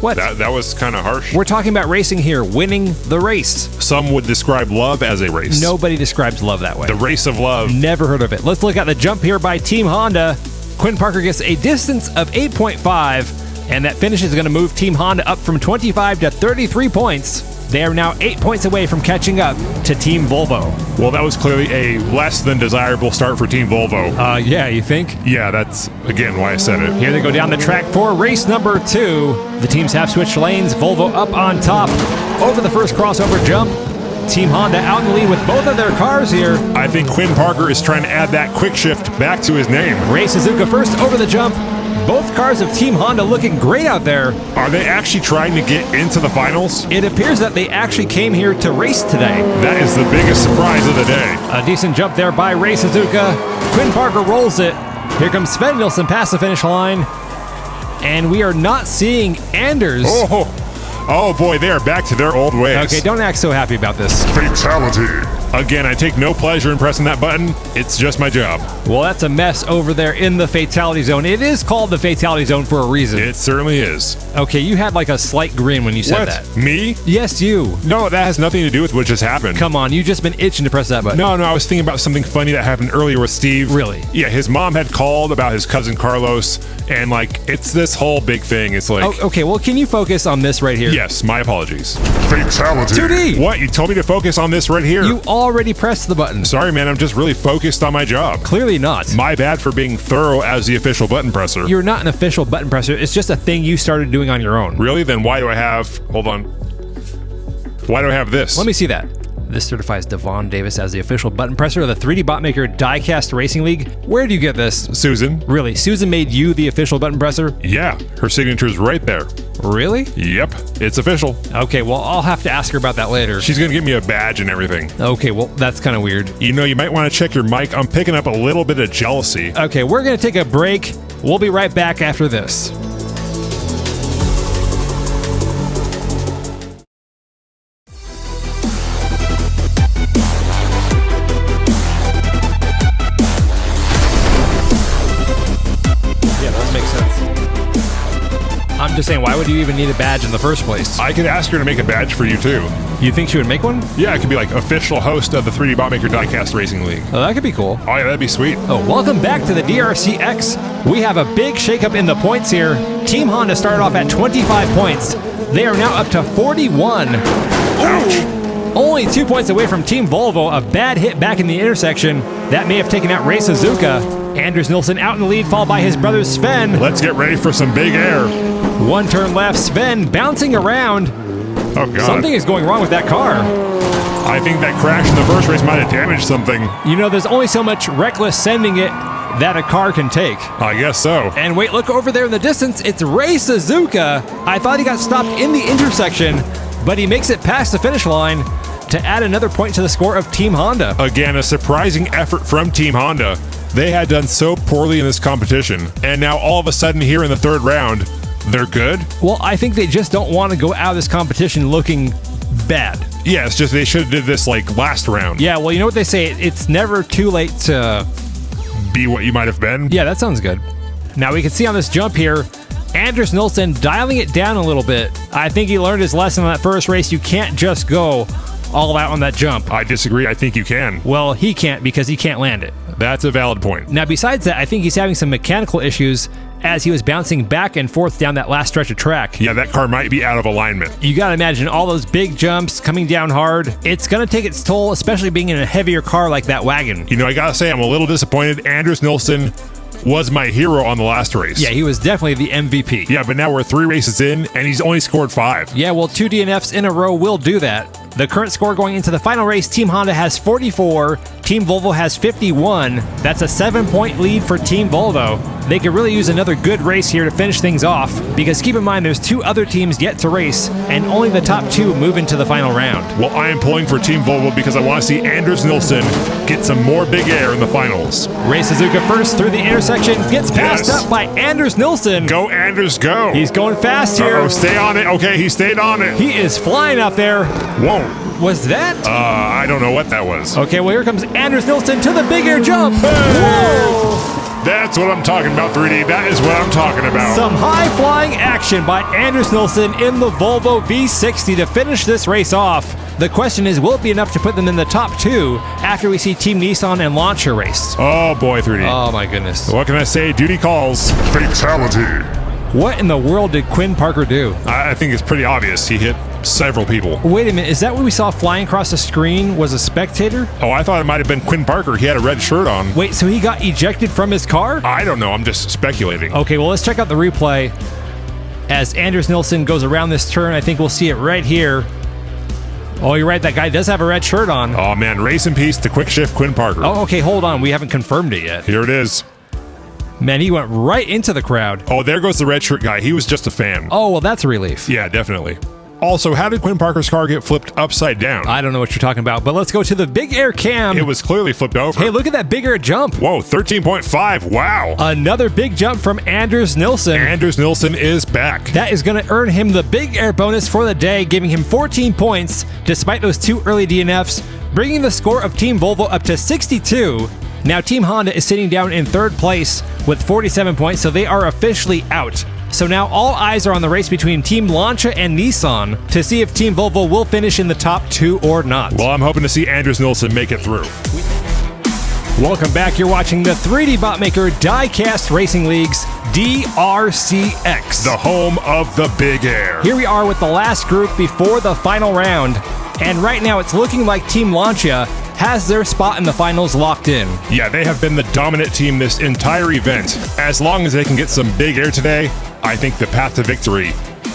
What? That was kind of harsh. We're talking about racing here, winning the race. Some would describe love as a race. Nobody describes love that way. The race of love. Never heard of it. Let's look at the jump here by Team Honda. Quinn Parker gets a distance of 8.5, and that finish is going to move Team Honda up from 25 to 33 points. They are now 8 points away from catching up to Team Volvo. Well, that was clearly a less than desirable start for Team Volvo. Yeah, you think? Yeah, that's, again, why I said it. Here they go down the track for race number 2. The teams have switched lanes. Volvo up on top over the first crossover jump. Team Honda out in the lead with both of their cars here. I think Quinn Parker is trying to add that quick shift back to his name. Ray Suzuka first over the jump. Both cars of Team Honda looking great out there. Are they actually trying to get into the finals? It appears that they actually came here to race today. That is the biggest surprise of the day. A decent jump there by Ray Suzuka. Quinn Parker rolls it. Here comes Sven Nilsson past the finish line. And we are not seeing Anders. Oh boy, they are back to their old ways. Okay, don't act so happy about this. Fatality. Again, I take no pleasure in pressing that button. It's just my job. Well, that's a mess over there in the fatality zone. It is called the fatality zone for a reason. It certainly is. Okay, you had like a slight grin when you said What? that. Me? Yes, you. No, that has nothing to do with what just happened. Come on, you've just been itching to press that button. No, I was thinking about something funny that happened earlier with Steve. Really? Yeah, his mom had called about his cousin Carlos, and like, it's this whole big thing. It's like... Oh, okay, well, can you focus on this right here? Yes, my apologies. Fatality. 2D! What? You told me to focus on this right here. You already pressed the button. Sorry, man, I'm just really focused on my job. Clearly not. My bad for being thorough as the official button presser. You're not an official button presser. It's just a thing you started doing on your own. Really? Then why do I have... Hold on. Why do I have this? Let me see that. This certifies Devon Davis as the official button presser of the 3D bot maker Diecast Racing League. Where do you get this? Susan. Really? Susan made you the official button presser? Yeah, her signature's right there. Really? Yep, it's official. Okay, well, I'll have to ask her about that later. She's gonna give me a badge and everything. Okay, well, that's kind of weird. You know, you might want to check your mic. I'm picking up a little bit of jealousy. Okay, we're going to take a break. We'll be right back after this. I'm just saying, why would you even need a badge in the first place? I could ask her to make a badge for you too. You think she would make one? Yeah, it could be like official host of the 3D Bot Maker Diecast Racing League. Oh, that could be cool. Oh yeah, that'd be sweet. Oh, welcome back to the DRC-X. We have a big shakeup in the points here. Team Honda started off at 25 points. They are now up to 41. Ouch. Only 2 points away from Team Volvo. A bad hit back in the intersection. That may have taken out Ray Suzuka. Anders Nilsson out in the lead, followed by his brother Sven. Let's get ready for some big air. One turn left, Sven bouncing around. Oh god. Something is going wrong with that car. I think that crash in the first race might have damaged something. You know, there's only so much reckless sending it that a car can take. I guess so. And wait, look over there in the distance. It's Ray Suzuka. I thought he got stopped in the intersection, but he makes it past the finish line to add another point to the score of Team Honda. Again, a surprising effort from Team Honda. They had done so poorly in this competition, and now all of a sudden here in the third round, they're good? Well, I think they just don't want to go out of this competition looking bad. Yeah, it's just they should have did this like last round. Yeah, well, you know what they say? It's never too late to... Be what you might have been. Yeah, that sounds good. Now we can see on this jump here, Anders Nilsson dialing it down a little bit. I think he learned his lesson on that first race. You can't just go all out on that jump. I disagree. I think you can. Well, he can't because he can't land it. That's a valid point. Now, besides that, I think he's having some mechanical issues as he was bouncing back and forth down that last stretch of track. Yeah, that car might be out of alignment. You gotta imagine all those big jumps coming down hard. It's gonna take its toll, especially being in a heavier car like that wagon. You know, I gotta say, I'm a little disappointed. Anders Nilsson was my hero on the last race. Yeah, he was definitely the MVP. Yeah, but now we're 3 races in, and he's only scored 5. Yeah, well, 2 DNFs in a row will do that. The current score going into the final race, Team Honda has 44, Team Volvo has 51. That's a 7-point lead for Team Volvo. They could really use another good race here to finish things off, because keep in mind there's 2 other teams yet to race, and only the top 2 move into the final round. Well, I am pulling for Team Volvo because I want to see Anders Nilsson get some more big air in the finals. Ray Suzuka first through the intersection, gets passed up by Anders Nilsson. Go, Anders, go. He's going fast here. Uh-oh, stay on it. Okay, he stayed on it. He is flying out there. Whoa. Was that? I don't know what that was. Okay, well, here comes Anders Nilsson to the big air jump. Hey! Whoa! That's what I'm talking about, 3D. That is what I'm talking about. Some high-flying action by Anders Nilsson in the Volvo V60 to finish this race off. The question is, will it be enough to put them in the top 2 after we see Team Nissan and Lancia race? Oh, boy, 3D. Oh, my goodness. What can I say? Duty calls. Fatality. What in the world did Quinn Parker do? I think it's pretty obvious. He hit several people. Wait a minute, is that what we saw flying across the screen was a spectator? Oh, I thought it might have been Quinn Parker. He had a red shirt on. Wait, so he got ejected from his car? I don't know. I'm just speculating. Okay, well, let's check out the replay. As Anders Nilsson goes around this turn, I think we'll see it right here. Oh, you're right. That guy does have a red shirt on. Oh, man. Race in peace to quick shift Quinn Parker. Oh, okay, hold on. We haven't confirmed it yet. Here it is. Man, he went right into the crowd. Oh, there goes the red shirt guy. He was just a fan. Oh, well, that's a relief. Yeah, definitely. Also, how did Quinn Parker's car get flipped upside down? I don't know what you're talking about, but let's go to the big air cam. It was clearly flipped over. Hey, look at that big air jump. Whoa, 13.5. Wow. Another big jump from Anders Nilsson. Anders Nilsson is back. That is going to earn him the big air bonus for the day, giving him 14 points despite those 2 early DNFs. bringing the score of Team Volvo up to 62. Now Team Honda is sitting down in third place with 47 points, so they are officially out. So now all eyes are on the race between Team Lancia and Nissan to see if Team Volvo will finish in the top 2 or not. Well, I'm hoping to see Anders Nilsson make it through. Welcome back. You're watching the 3D bot maker Diecast Racing League's DRC-X. The home of the Big Air. Here we are with the last group before the final round. And right now it's looking like Team Lancia has their spot in the finals locked in. Yeah, they have been the dominant team this entire event. As long as they can get some Big Air today, I think the path to victory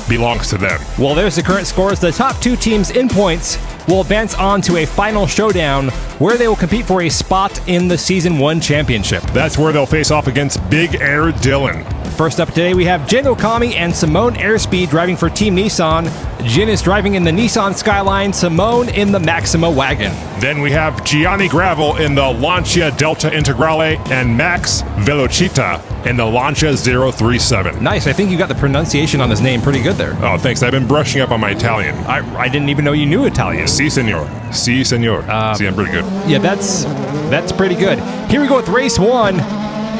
belongs to them. Well, there's the current scores. The top 2 teams in points will advance on to a final showdown where they will compete for a spot in the Season 1 championship. That's where they'll face off against Big Air Dylan. First up today, we have Jin Okami and Simone Airspeed driving for Team Nissan. Jin is driving in the Nissan Skyline, Simone in the Maxima wagon. Then we have Gianni Gravel in the Lancia Delta Integrale and Max Velocita in the Lancia 037. Nice. I think you got the pronunciation on this name pretty good there. Oh, thanks. I've been brushing up on my Italian. I didn't even know you knew Italian. Si, senor. Si, senor. See, I'm pretty good. Yeah, that's pretty good. Here we go with race 1.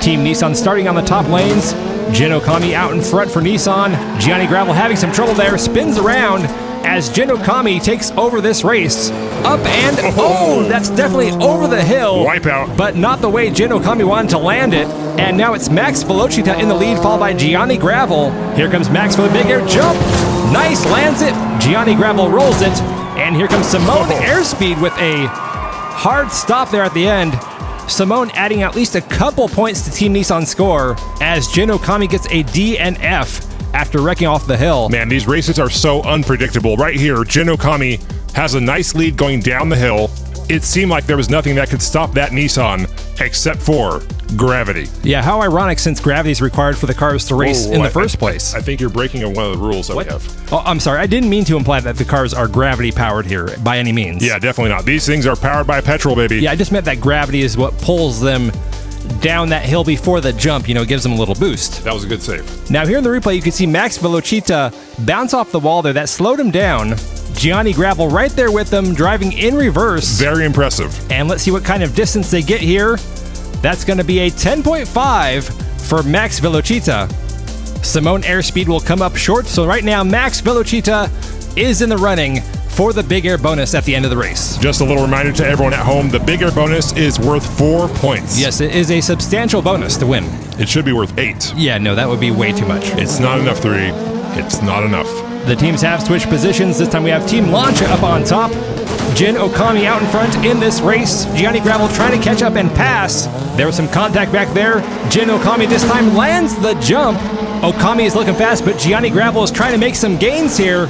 Team Nissan starting on the top lanes. Jin Okami out in front for Nissan. Gianni Gravel having some trouble there. Spins around as Jin Okami takes over this race. Up and that's definitely over the hill. Wipeout. But not the way Jin Okami wanted to land it. And now it's Max Velocita in the lead, followed by Gianni Gravel. Here comes Max for the big air jump. Nice, lands it. Gianni Gravel rolls it. And here comes Simone Airspeed with a hard stop there at the end. Simone adding at least a couple points to Team Nissan's score as Jin Okami gets a DNF after wrecking off the hill. Man, these races are so unpredictable. Right here, Jin Okami has a nice lead going down the hill. It seemed like there was nothing that could stop that Nissan except for gravity. Yeah, how ironic since gravity is required for the cars to race in the first place. I think you're breaking one of the rules that we have. Oh, I'm sorry. I didn't mean to imply that the cars are gravity powered here by any means. Yeah, definitely not. These things are powered by petrol, baby. Yeah, I just meant that gravity is what pulls them down that hill before the jump, gives them a little boost. That was a good save. Now here in the replay, you can see Max Velocita bounce off the wall there. That slowed him down. Gianni Gravel right there with them, driving in reverse. Very impressive. And let's see what kind of distance they get here. That's going to be a 10.5 for Max Velocita. Simone Airspeed will come up short. So right now, Max Velocita is in the running for the Big Air bonus at the end of the race. Just a little reminder to everyone at home, the Big Air bonus is worth 4 points. Yes, it is a substantial bonus to win. It should be worth 8. Yeah, no, that would be way too much. It's not enough, 3. It's not enough. The teams have switched positions. This time we have Team Lancia up on top. Jin Okami out in front in this race. Gianni Gravel trying to catch up and pass. There was some contact back there. Jin Okami this time lands the jump. Okami is looking fast, but Gianni Gravel is trying to make some gains here.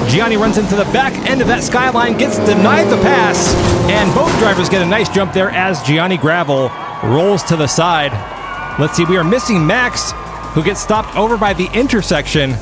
Gianni runs into the back end of that skyline, gets denied the pass, and both drivers get a nice jump there as Gianni Gravel rolls to the side. Let's see, we are missing Max, who gets stopped over by the intersection,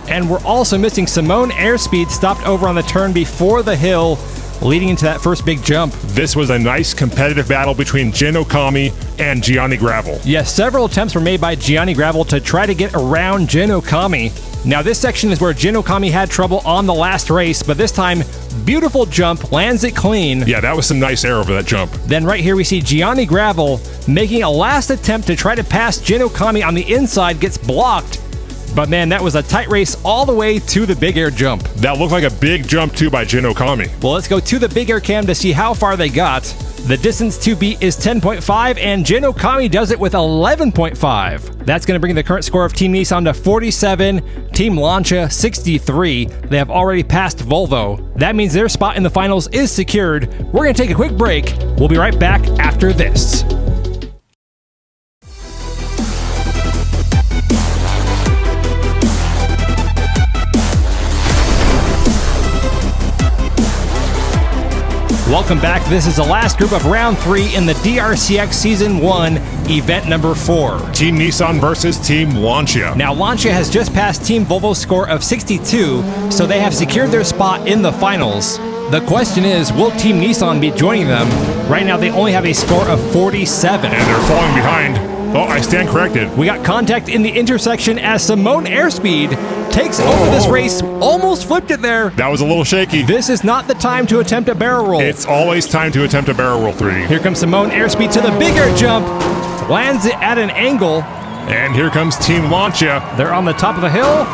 and we're also missing Simone Airspeed, stopped over on the turn before the hill, leading into that first big jump. This was a nice competitive battle between Jin Okami and Gianni Gravel. Yes, several attempts were made by Gianni Gravel to try to get around Jin Okami. Now this section is where Jin Okami had trouble on the last race, but this time, beautiful jump, lands it clean. Yeah, that was some nice air over that jump. Then right here we see Gianni Gravel making a last attempt to try to pass Jin Okami on the inside, gets blocked. But man, that was a tight race all the way to the Big Air jump. That looked like a big jump too by Jin Okami. Well, let's go to the Big Air cam to see how far they got. The distance to beat is 10.5, and Jin Okami does it with 11.5. That's going to bring the current score of Team Nissan to 47, Team Lancia 63. They have already passed Volvo. That means their spot in the finals is secured. We're going to take a quick break. We'll be right back after this. Welcome back. This is the last group of round 3 in the DRC-X Season 1, event number 4. Team Nissan versus Team Lancia. Now, Lancia has just passed Team Volvo's score of 62, so they have secured their spot in the finals. The question is, will Team Nissan be joining them? Right now, they only have a score of 47. And they're falling behind Oh, I stand corrected. We got contact in the intersection as Simone Airspeed takes over this race. Almost flipped it there. That was a little shaky. This is not the time to attempt a barrel roll. It's always time to attempt a barrel roll, 3D. Here comes Simone Airspeed to the bigger jump. Lands it at an angle. And here comes Team Lancia. They're on the top of the hill.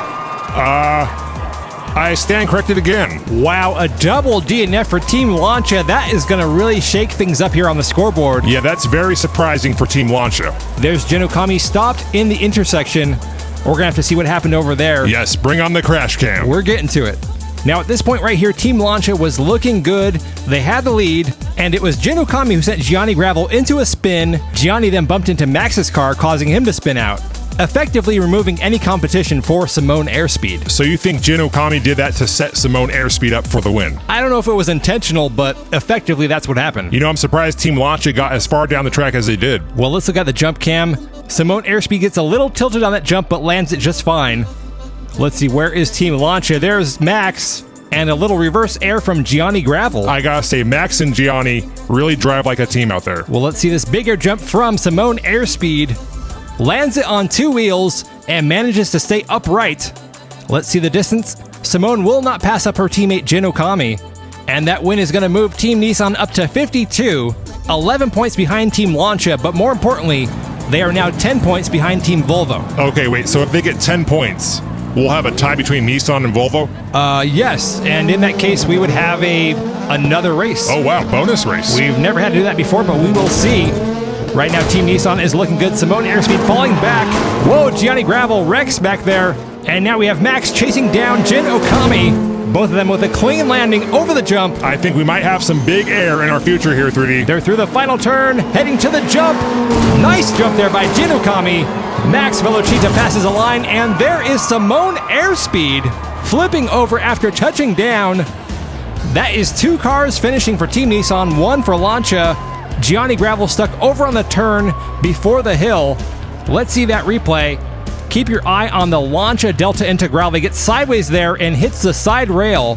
I stand corrected again. Wow, a double DNF for Team Lancia. That is going to really shake things up here on the scoreboard. Yeah, that's very surprising for Team Lancia. There's Jin Okami stopped in the intersection. We're going to have to see what happened over there. Yes, bring on the crash cam. We're getting to it. Now, at this point right here, Team Lancia was looking good. They had the lead, and it was Jin Okami who sent Gianni Gravel into a spin. Gianni then bumped into Max's car, causing him to spin out, effectively removing any competition for Simone Airspeed. So you think Jin Okami did that to set Simone Airspeed up for the win? I don't know if it was intentional, but effectively that's what happened. You know, I'm surprised Team Lancia got as far down the track as they did. Well, let's look at the jump cam. Simone Airspeed gets a little tilted on that jump, but lands it just fine. Let's see, where is Team Lancia? There's Max, and a little reverse air from Gianni Gravel. I gotta say, Max and Gianni really drive like a team out there. Well, let's see this bigger jump from Simone Airspeed. Lands it on two wheels and manages to stay upright. Let's see the distance. Simone will not pass up her teammate Jin Okami. And that win is going to move Team Nissan up to 52, 11 points behind Team Lancia, but more importantly, they are now 10 points behind Team Volvo. Okay, wait, so if they get 10 points, we'll have a tie between Nissan and Volvo? Yes, and in that case, we would have another race. Oh wow, bonus race. We've never had to do that before, but we will see. Right now, Team Nissan is looking good. Simone Airspeed falling back. Whoa, Gianni Gravel wrecks back there. And now we have Max chasing down Jin Okami. Both of them with a clean landing over the jump. I think we might have some big air in our future here, 3D. They're through the final turn, heading to the jump. Nice jump there by Jin Okami. Max Velocita passes a line, and there is Simone Airspeed flipping over after touching down. That is two cars finishing for Team Nissan, one for Lancia. Gianni Gravel stuck over on the turn before the hill. Let's see that replay. Keep your eye on the Lancia Delta Integral. They get sideways there and hits the side rail.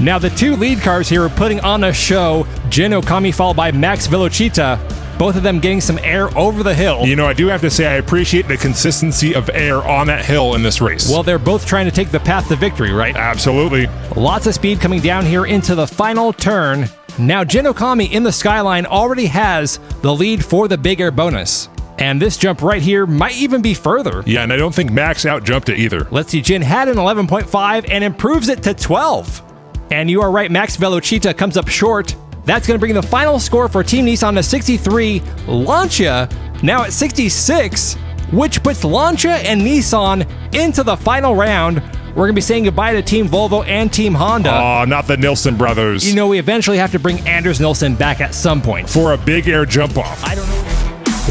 Now the two lead cars here are putting on a show. Jin Okami followed by Max Velocita. Both of them getting some air over the hill. You know, I do have to say I appreciate the consistency of air on that hill in this race. Well, they're both trying to take the path to victory, right? Absolutely. Lots of speed coming down here into the final turn. Now, Jin Okami in the skyline already has the lead for the big air bonus. And this jump right here might even be further. Yeah, and I don't think Max outjumped it either. Let's see, Jin had an 11.5 and improves it to 12. And you are right, Max Velocita comes up short. That's going to bring the final score for Team Nissan to 63. Lancia now at 66, which puts Lancia and Nissan into the final round. We're going to be saying goodbye to Team Volvo and Team Honda. Oh, not the Nilsson brothers. You know, we eventually have to bring Anders Nilsson back at some point. For a big air jump off. I don't know.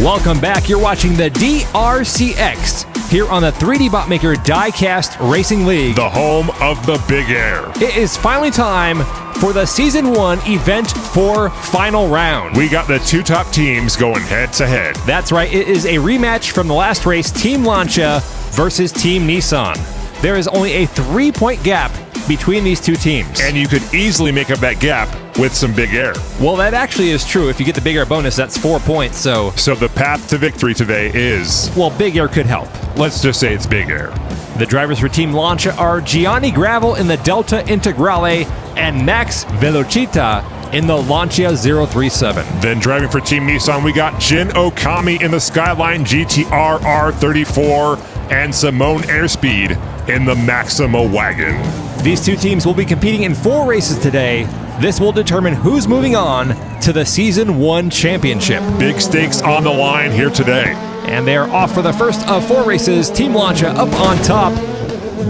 Welcome back. You're watching the DRC-X here on the 3D Botmaker Diecast Racing League. The home of the big air. It is finally time for the Season 1 Event 4 final round. We got the two top teams going head to head. That's right. It is a rematch from the last race, Team Lancia versus Team Nissan. There is only a 3-point gap between these two teams. And you could easily make up that gap with some big air. Well, that actually is true. If you get the big air bonus, that's 4 points, so the path to victory today is... well, big air could help. Let's just say it's big air. The drivers for Team Lancia are Gianni Gravel in the Delta Integrale and Max Velocita in the Lancia 037. Then driving for Team Nissan, we got Jin Okami in the Skyline GTR R34 and Simone Airspeed in the Maxima wagon. These two teams will be competing in 4 races today. This will determine who's moving on to the Season 1 championship. Big stakes on the line here today. And they are off for the first of 4 races. Team Lancia up on top.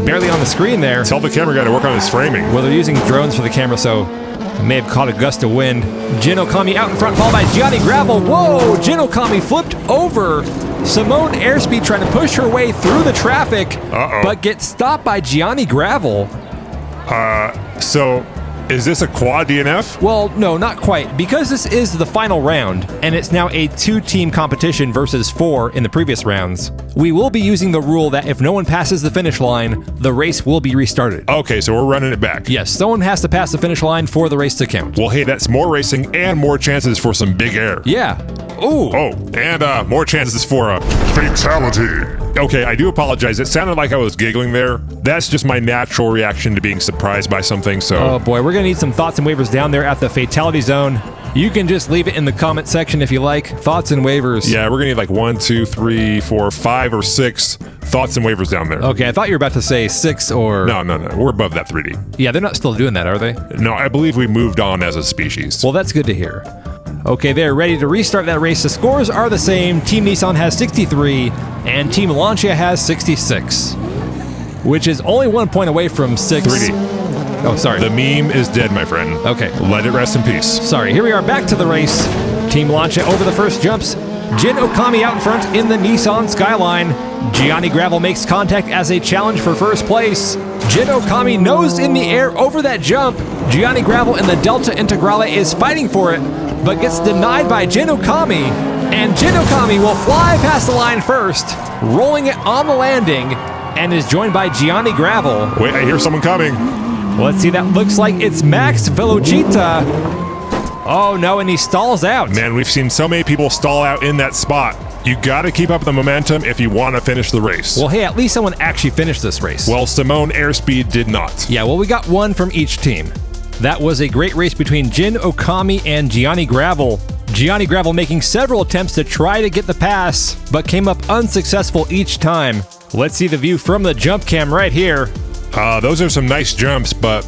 Barely on the screen there. Tell the camera guy to work on his framing. Well, they're using drones for the camera, so it may have caught a gust of wind. Jin Okami out in front, followed by Gianni Gravel. Whoa! Jin Okami flipped over. Simone Airspeed trying to push her way through the traffic, but gets stopped by Gianni Gravel. So, is this a quad DNF? Well, no, not quite. Because this is the final round, and it's now a 2-team competition versus 4 in the previous rounds, we will be using the rule that if no one passes the finish line, the race will be restarted. Okay, so we're running it back. Yes, someone has to pass the finish line for the race to count. Well, hey, that's more racing and more chances for some big air. Yeah. Ooh. Oh, and more chances for a Fatality. Okay, I do apologize. It sounded like I was giggling there. That's just my natural reaction to being surprised by something, so... Oh boy, we're gonna need some thoughts and waivers down there at the fatality zone. You can just leave it in the comment section if you like. Thoughts and waivers. Yeah, we're gonna need like 1, 2, 3, 4, 5, or 6 thoughts and waivers down there. Okay, I thought you were about to say 6 or... No. We're above that 3D. Yeah, they're not still doing that, are they? No, I believe we moved on as a species. Well, that's good to hear. Okay, they're ready to restart that race. The scores are the same. Team Nissan has 63, and Team Lancia has 66, which is only 1 point away from 6. 3D. Oh, sorry. The meme is dead, my friend. Okay. Let it rest in peace. Sorry, here we are back to the race. Team Lancia over the first jumps. Jin Okami out in front in the Nissan Skyline. Gianni Gravel makes contact as a challenge for first place. Jin Okami nosed in the air over that jump. Gianni Gravel in the Delta Integrale is fighting for it, but gets denied by Jin Okami. And Jin Okami will fly past the line first, rolling it on the landing, and is joined by Gianni Gravel. Wait, I hear someone coming. Let's see, that looks like it's Max Velocita. Oh no, and he stalls out. Man, we've seen so many people stall out in that spot. You gotta keep up the momentum if you want to finish the race. Well, hey, at least someone actually finished this race. Well, Simone Airspeed did not. Yeah, well, we got one from each team. That was a great race between Jin Okami and Gianni Gravel. Gianni Gravel making several attempts to try to get the pass, but came up unsuccessful each time. Let's see the view from the jump cam right here. Those are some nice jumps, but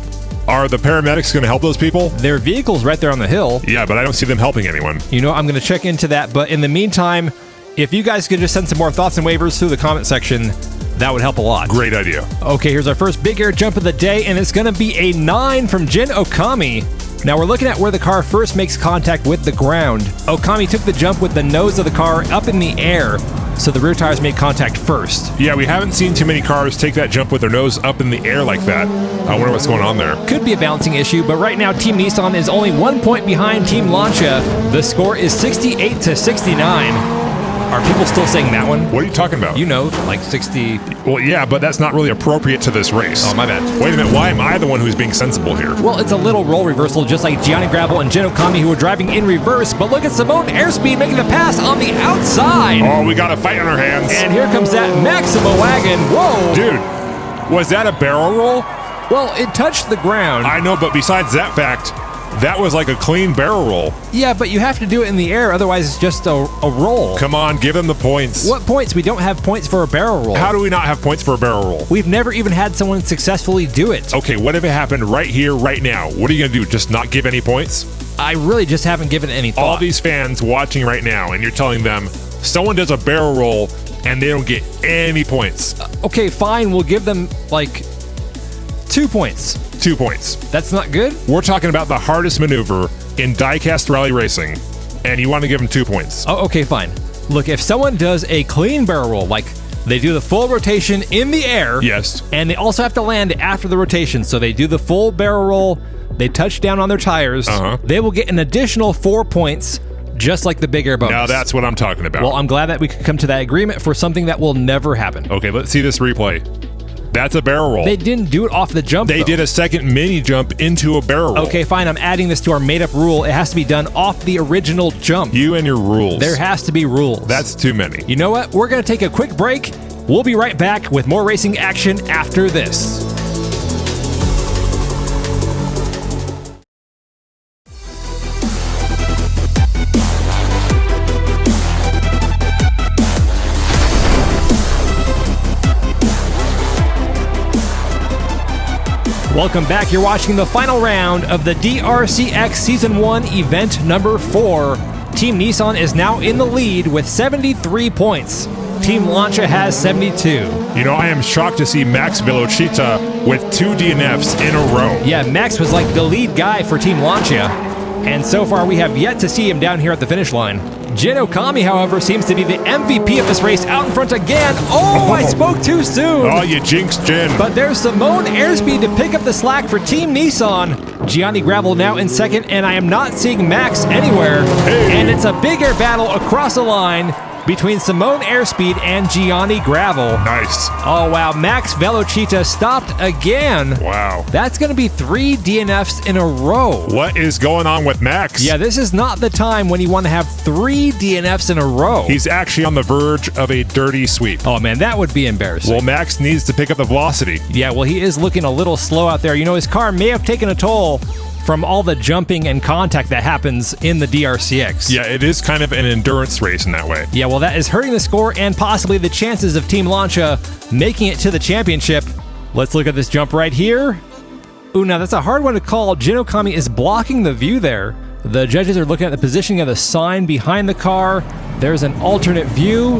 are the paramedics going to help those people? Their vehicle's right there on the hill. Yeah, but I don't see them helping anyone. You know, I'm going to check into that, but in the meantime, if you guys could just send some more thoughts and waivers through the comment section, that would help a lot. Great idea. Okay, here's our first big air jump of the day, and it's going to be a 9 from Jin Okami. Now we're looking at where the car first makes contact with the ground. Okami took the jump with the nose of the car up in the air, so the rear tires made contact first. Yeah, we haven't seen too many cars take that jump with their nose up in the air like that. I wonder what's going on there. Could be a balancing issue, but right now Team Nissan is only 1 point behind Team Lancia. The score is 68 to 69. Are people still saying that one? What are you talking about? You know, like 60... Well, yeah, but that's not really appropriate to this race. Oh, my bad. Wait a minute, why am I the one who's being sensible here? Well, it's a little role reversal, just like Gianni Gravel and Jin Okami, who were driving in reverse, but look at Simone Airspeed making the pass on the outside. Oh, we got a fight on our hands. And here comes that Maxima wagon. Whoa! Dude, was that a barrel roll? Well, it touched the ground. I know, but besides that fact, that was like a clean barrel roll. Yeah, but you have to do it in the air, otherwise it's just a roll. Come on, give them the points. What points? We don't have points for a barrel roll. How do we not have points for a barrel roll? We've never even had someone successfully do it. Okay, what if it happened right here, right now? What are you going to do, just not give any points? I really just haven't given any thought. All these fans watching right now, and you're telling them, someone does a barrel roll, and they don't get any points. Okay, fine, we'll give them, like, 2 points. 2 points. That's not good? We're talking about the hardest maneuver in diecast rally racing, and you want to give them 2 points. Oh, okay, fine. Look, if someone does a clean barrel roll, like they do the full rotation in the air, Yes. and they also have to land after the rotation, so they do the full barrel roll, they touch down on their tires, they will get an additional 4 points, just like the big air bonus. Now that's what I'm talking about. Well, I'm glad that we could come to that agreement for something that will never happen. Okay, let's see this replay. That's a barrel roll. They didn't do it off the jump, They though. did a second mini jump into a barrel roll. Okay, fine, I'm adding this to our made-up rule. It has to be done off the original jump. You and your rules. There has to be rules. That's too many. You know what? We're going to take a quick break. We'll be right back with more racing action after this. Welcome back. You're watching the final round of the DRC-X Season 1 event number 4. Team Nissan is now in the lead with 73 points. Team Lancia has 72. You know, I am shocked to see Max Velocita with 2 DNFs in a row. Yeah, Max was like the lead guy for Team Lancia, and so far we have yet to see him down here at the finish line. Jin Okami, however, seems to be the MVP of this race, out in front again. Oh, I spoke too soon. Oh, you jinxed Jin. But there's Simone Airspeed to pick up the slack for Team Nissan. Gianni Gravel now in second, and I am not seeing Max anywhere. Hey. And it's a big air battle across the line. between Simone Airspeed and Gianni Gravel. Nice. Oh, wow. Max Velocita stopped again. Wow. That's going to be 3 DNFs in a row. What is going on with Max? Yeah, this is not the time when you want to have 3 DNFs in a row. He's actually on the verge of a dirty sweep. Oh, man, that would be embarrassing. Well, Max needs to pick up the velocity. Yeah, well, he is looking a little slow out there. You know, his car may have taken a toll from all the jumping and contact that happens in the DRC-X. Yeah, it is kind of an endurance race in that way. Yeah, well, that is hurting the score and possibly the chances of Team Lancia making it to the championship. Let's look at this jump right here. Ooh, now that's a hard one to call. Jin Okami is blocking the view there. The judges are looking at the positioning of the sign behind the car. There's an alternate view,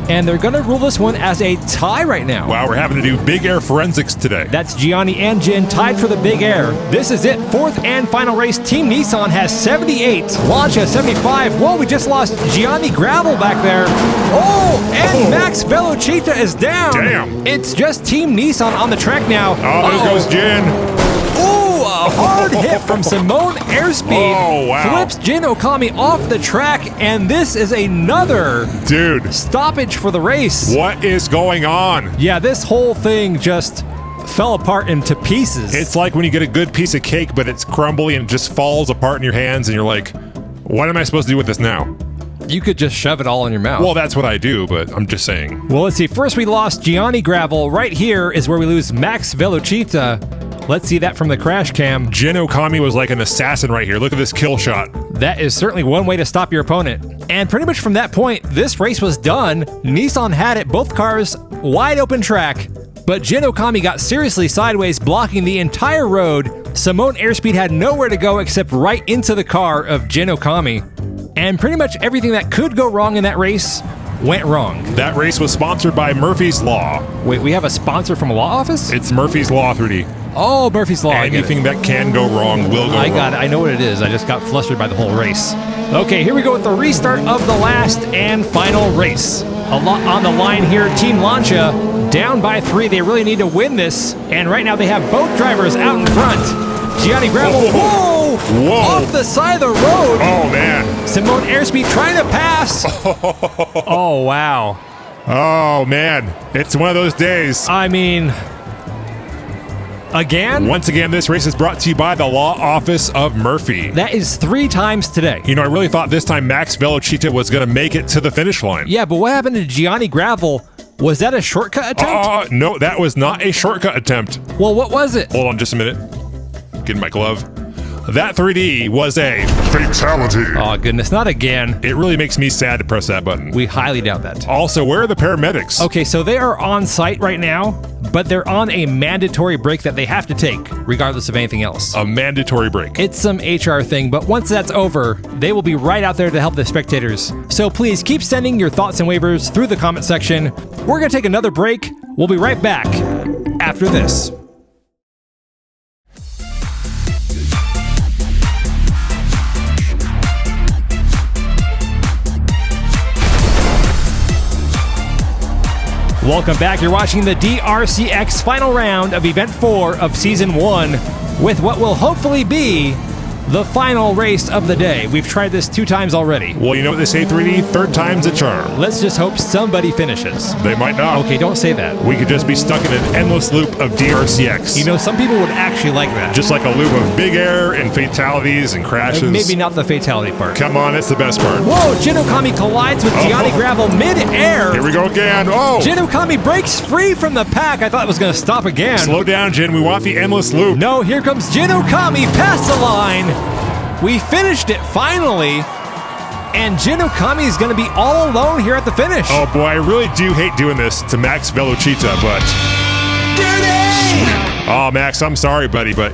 and they're going to rule this one as a tie right now. Wow, we're having to do big air forensics today. That's Gianni and Jin tied for the big air. This is it. 4th and final race. Team Nissan has 78. Lancia 75. Whoa, we just lost Gianni Gravel back there. Oh, and Max Velocita is down. Damn. It's just Team Nissan on the track now. Oh, there goes Jin. Ooh, a hard hit from Simone Airspeed. Oh, wow. Flips Jin Okami off the track, and this is another stoppage for the race. What is going on? Yeah, this whole thing just fell apart into pieces. It's like when you get a good piece of cake, but it's crumbly and it just falls apart in your hands, and you're like, what am I supposed to do with this now? You could just shove it all in your mouth. Well, that's what I do, but I'm just saying. Well, let's see. First, we lost Gianni Gravel. Right here is where we lose Max Velocita. Let's see that from the crash cam. Jin Okami was like an assassin right here. Look at this kill shot. That is certainly one way to stop your opponent. And pretty much from that point, this race was done. Nissan had it, both cars, wide open track. But Jin Okami got seriously sideways, blocking the entire road. Simone Airspeed had nowhere to go except right into the car of Jin Okami. And pretty much everything that could go wrong in that race went wrong. That race was sponsored by Murphy's Law. Wait, we have a sponsor from a law office? It's Murphy's Law 3D. Oh, Murphy's Law. Anything that can go wrong will go wrong. I got it. I know what it is. I just got flustered by the whole race. Okay, here we go with the restart of the last and final race. A lot on the line here. Team Lancia down by 3. They really need to win this. And right now they have both drivers out in front. Gianni Gravel. Whoa! Off the side of the road. Oh, man. Simone Airspeed trying to pass. Oh, wow. Oh, man. It's one of those days. I mean, again? Once again, this race is brought to you by the Law Office of Murphy. That is 3 times today. You know, I really thought this time Max Velocita was going to make it to the finish line. Yeah, but what happened to Gianni Gravel? Was that a shortcut attempt? No, that was not a shortcut attempt. Well, what was it? Hold on just a minute. Getting my glove. That 3D was a fatality. Oh, goodness, not again. It really makes me sad to press that button. We highly doubt that. Also, where are the paramedics? Okay, so they are on site right now, but they're on a mandatory break that they have to take, regardless of anything else. A mandatory break. It's some HR thing, but once that's over, they will be right out there to help the spectators. So please keep sending your thoughts and waivers through the comment section. We're going to take another break. We'll be right back after this. Welcome back. You're watching the DRC-X final round of Event 4 of Season 1 with what will hopefully be the final race of the day. We've tried this 2 times already. Well, you know what they say, 3D? Third time's a charm. Let's just hope somebody finishes. They might not. Okay, don't say that. We could just be stuck in an endless loop of DRC-X. You know, some people would actually like that. Just like a loop of big air and fatalities and crashes. Maybe not the fatality part. Come on, it's the best part. Whoa, Jin Okami collides with Gianni Gravel mid-air. Here we go again. Oh! Jin Okami breaks free from the pack. I thought it was going to stop again. Slow down, Jin. We want the endless loop. No, here comes Jin Okami past the line. We finished it finally, and Jin Okami is going to be all alone here at the finish. Oh boy, I really do hate doing this to Max Velocita, but... Dirty! Oh, Max, I'm sorry, buddy, but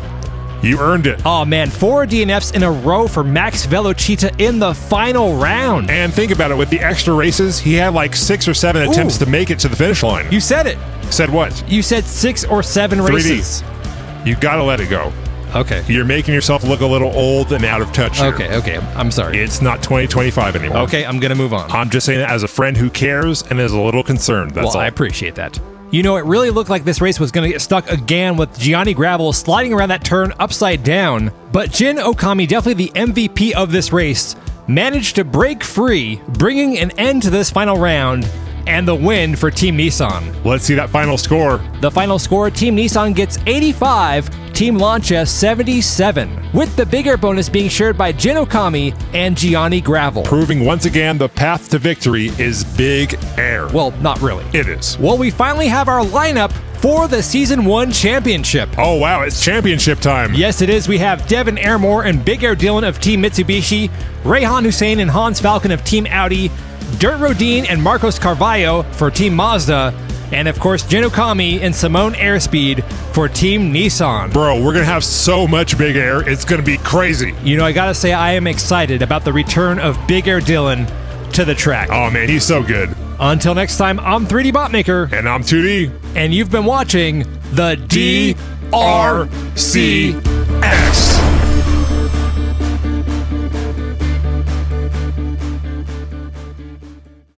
you earned it. Oh man, 4 DNFs in a row for Max Velocita in the final round. And think about it, with the extra races, he had like 6 or 7 attempts to make it to the finish line. You said it. Said what? You said 6 or 7 races. 3D. You gotta let it go. Okay. You're making yourself look a little old and out of touch here. Okay. I'm sorry. It's not 2025 anymore. Okay, I'm going to move on. I'm just saying that as a friend who cares and is a little concerned, that's all. I appreciate that. You know, it really looked like this race was going to get stuck again with Gianni Gravel sliding around that turn upside down. But Jin Okami, definitely the MVP of this race, managed to break free, bringing an end to this final round and the win for Team Nissan. Let's see that final score. The final score, Team Nissan gets 85, Team Lancia 77, with the big air bonus being shared by Jin Okami and Gianni Gravel. Proving once again the path to victory is big air. Well, not really. It is. Well, we finally have our lineup for the Season 1 Championship. Oh, wow, it's championship time. Yes, it is. We have Devin Airmore and Big Air Dylan of Team Mitsubishi, Rayhan Hussein and Hans Falcon of Team Audi, Dirt Rodin and Marcos Carvalho for Team Mazda, and of course Jin Okami and Simone Airspeed for Team Nissan. Bro, we're going to have so much big air. It's going to be crazy. You know, I gotta say, I am excited about the return of Big Air Dylan to the track. Oh, man, he's so good. Until next time, I'm 3D Botmaker. And I'm 2D. And you've been watching the DRC-X.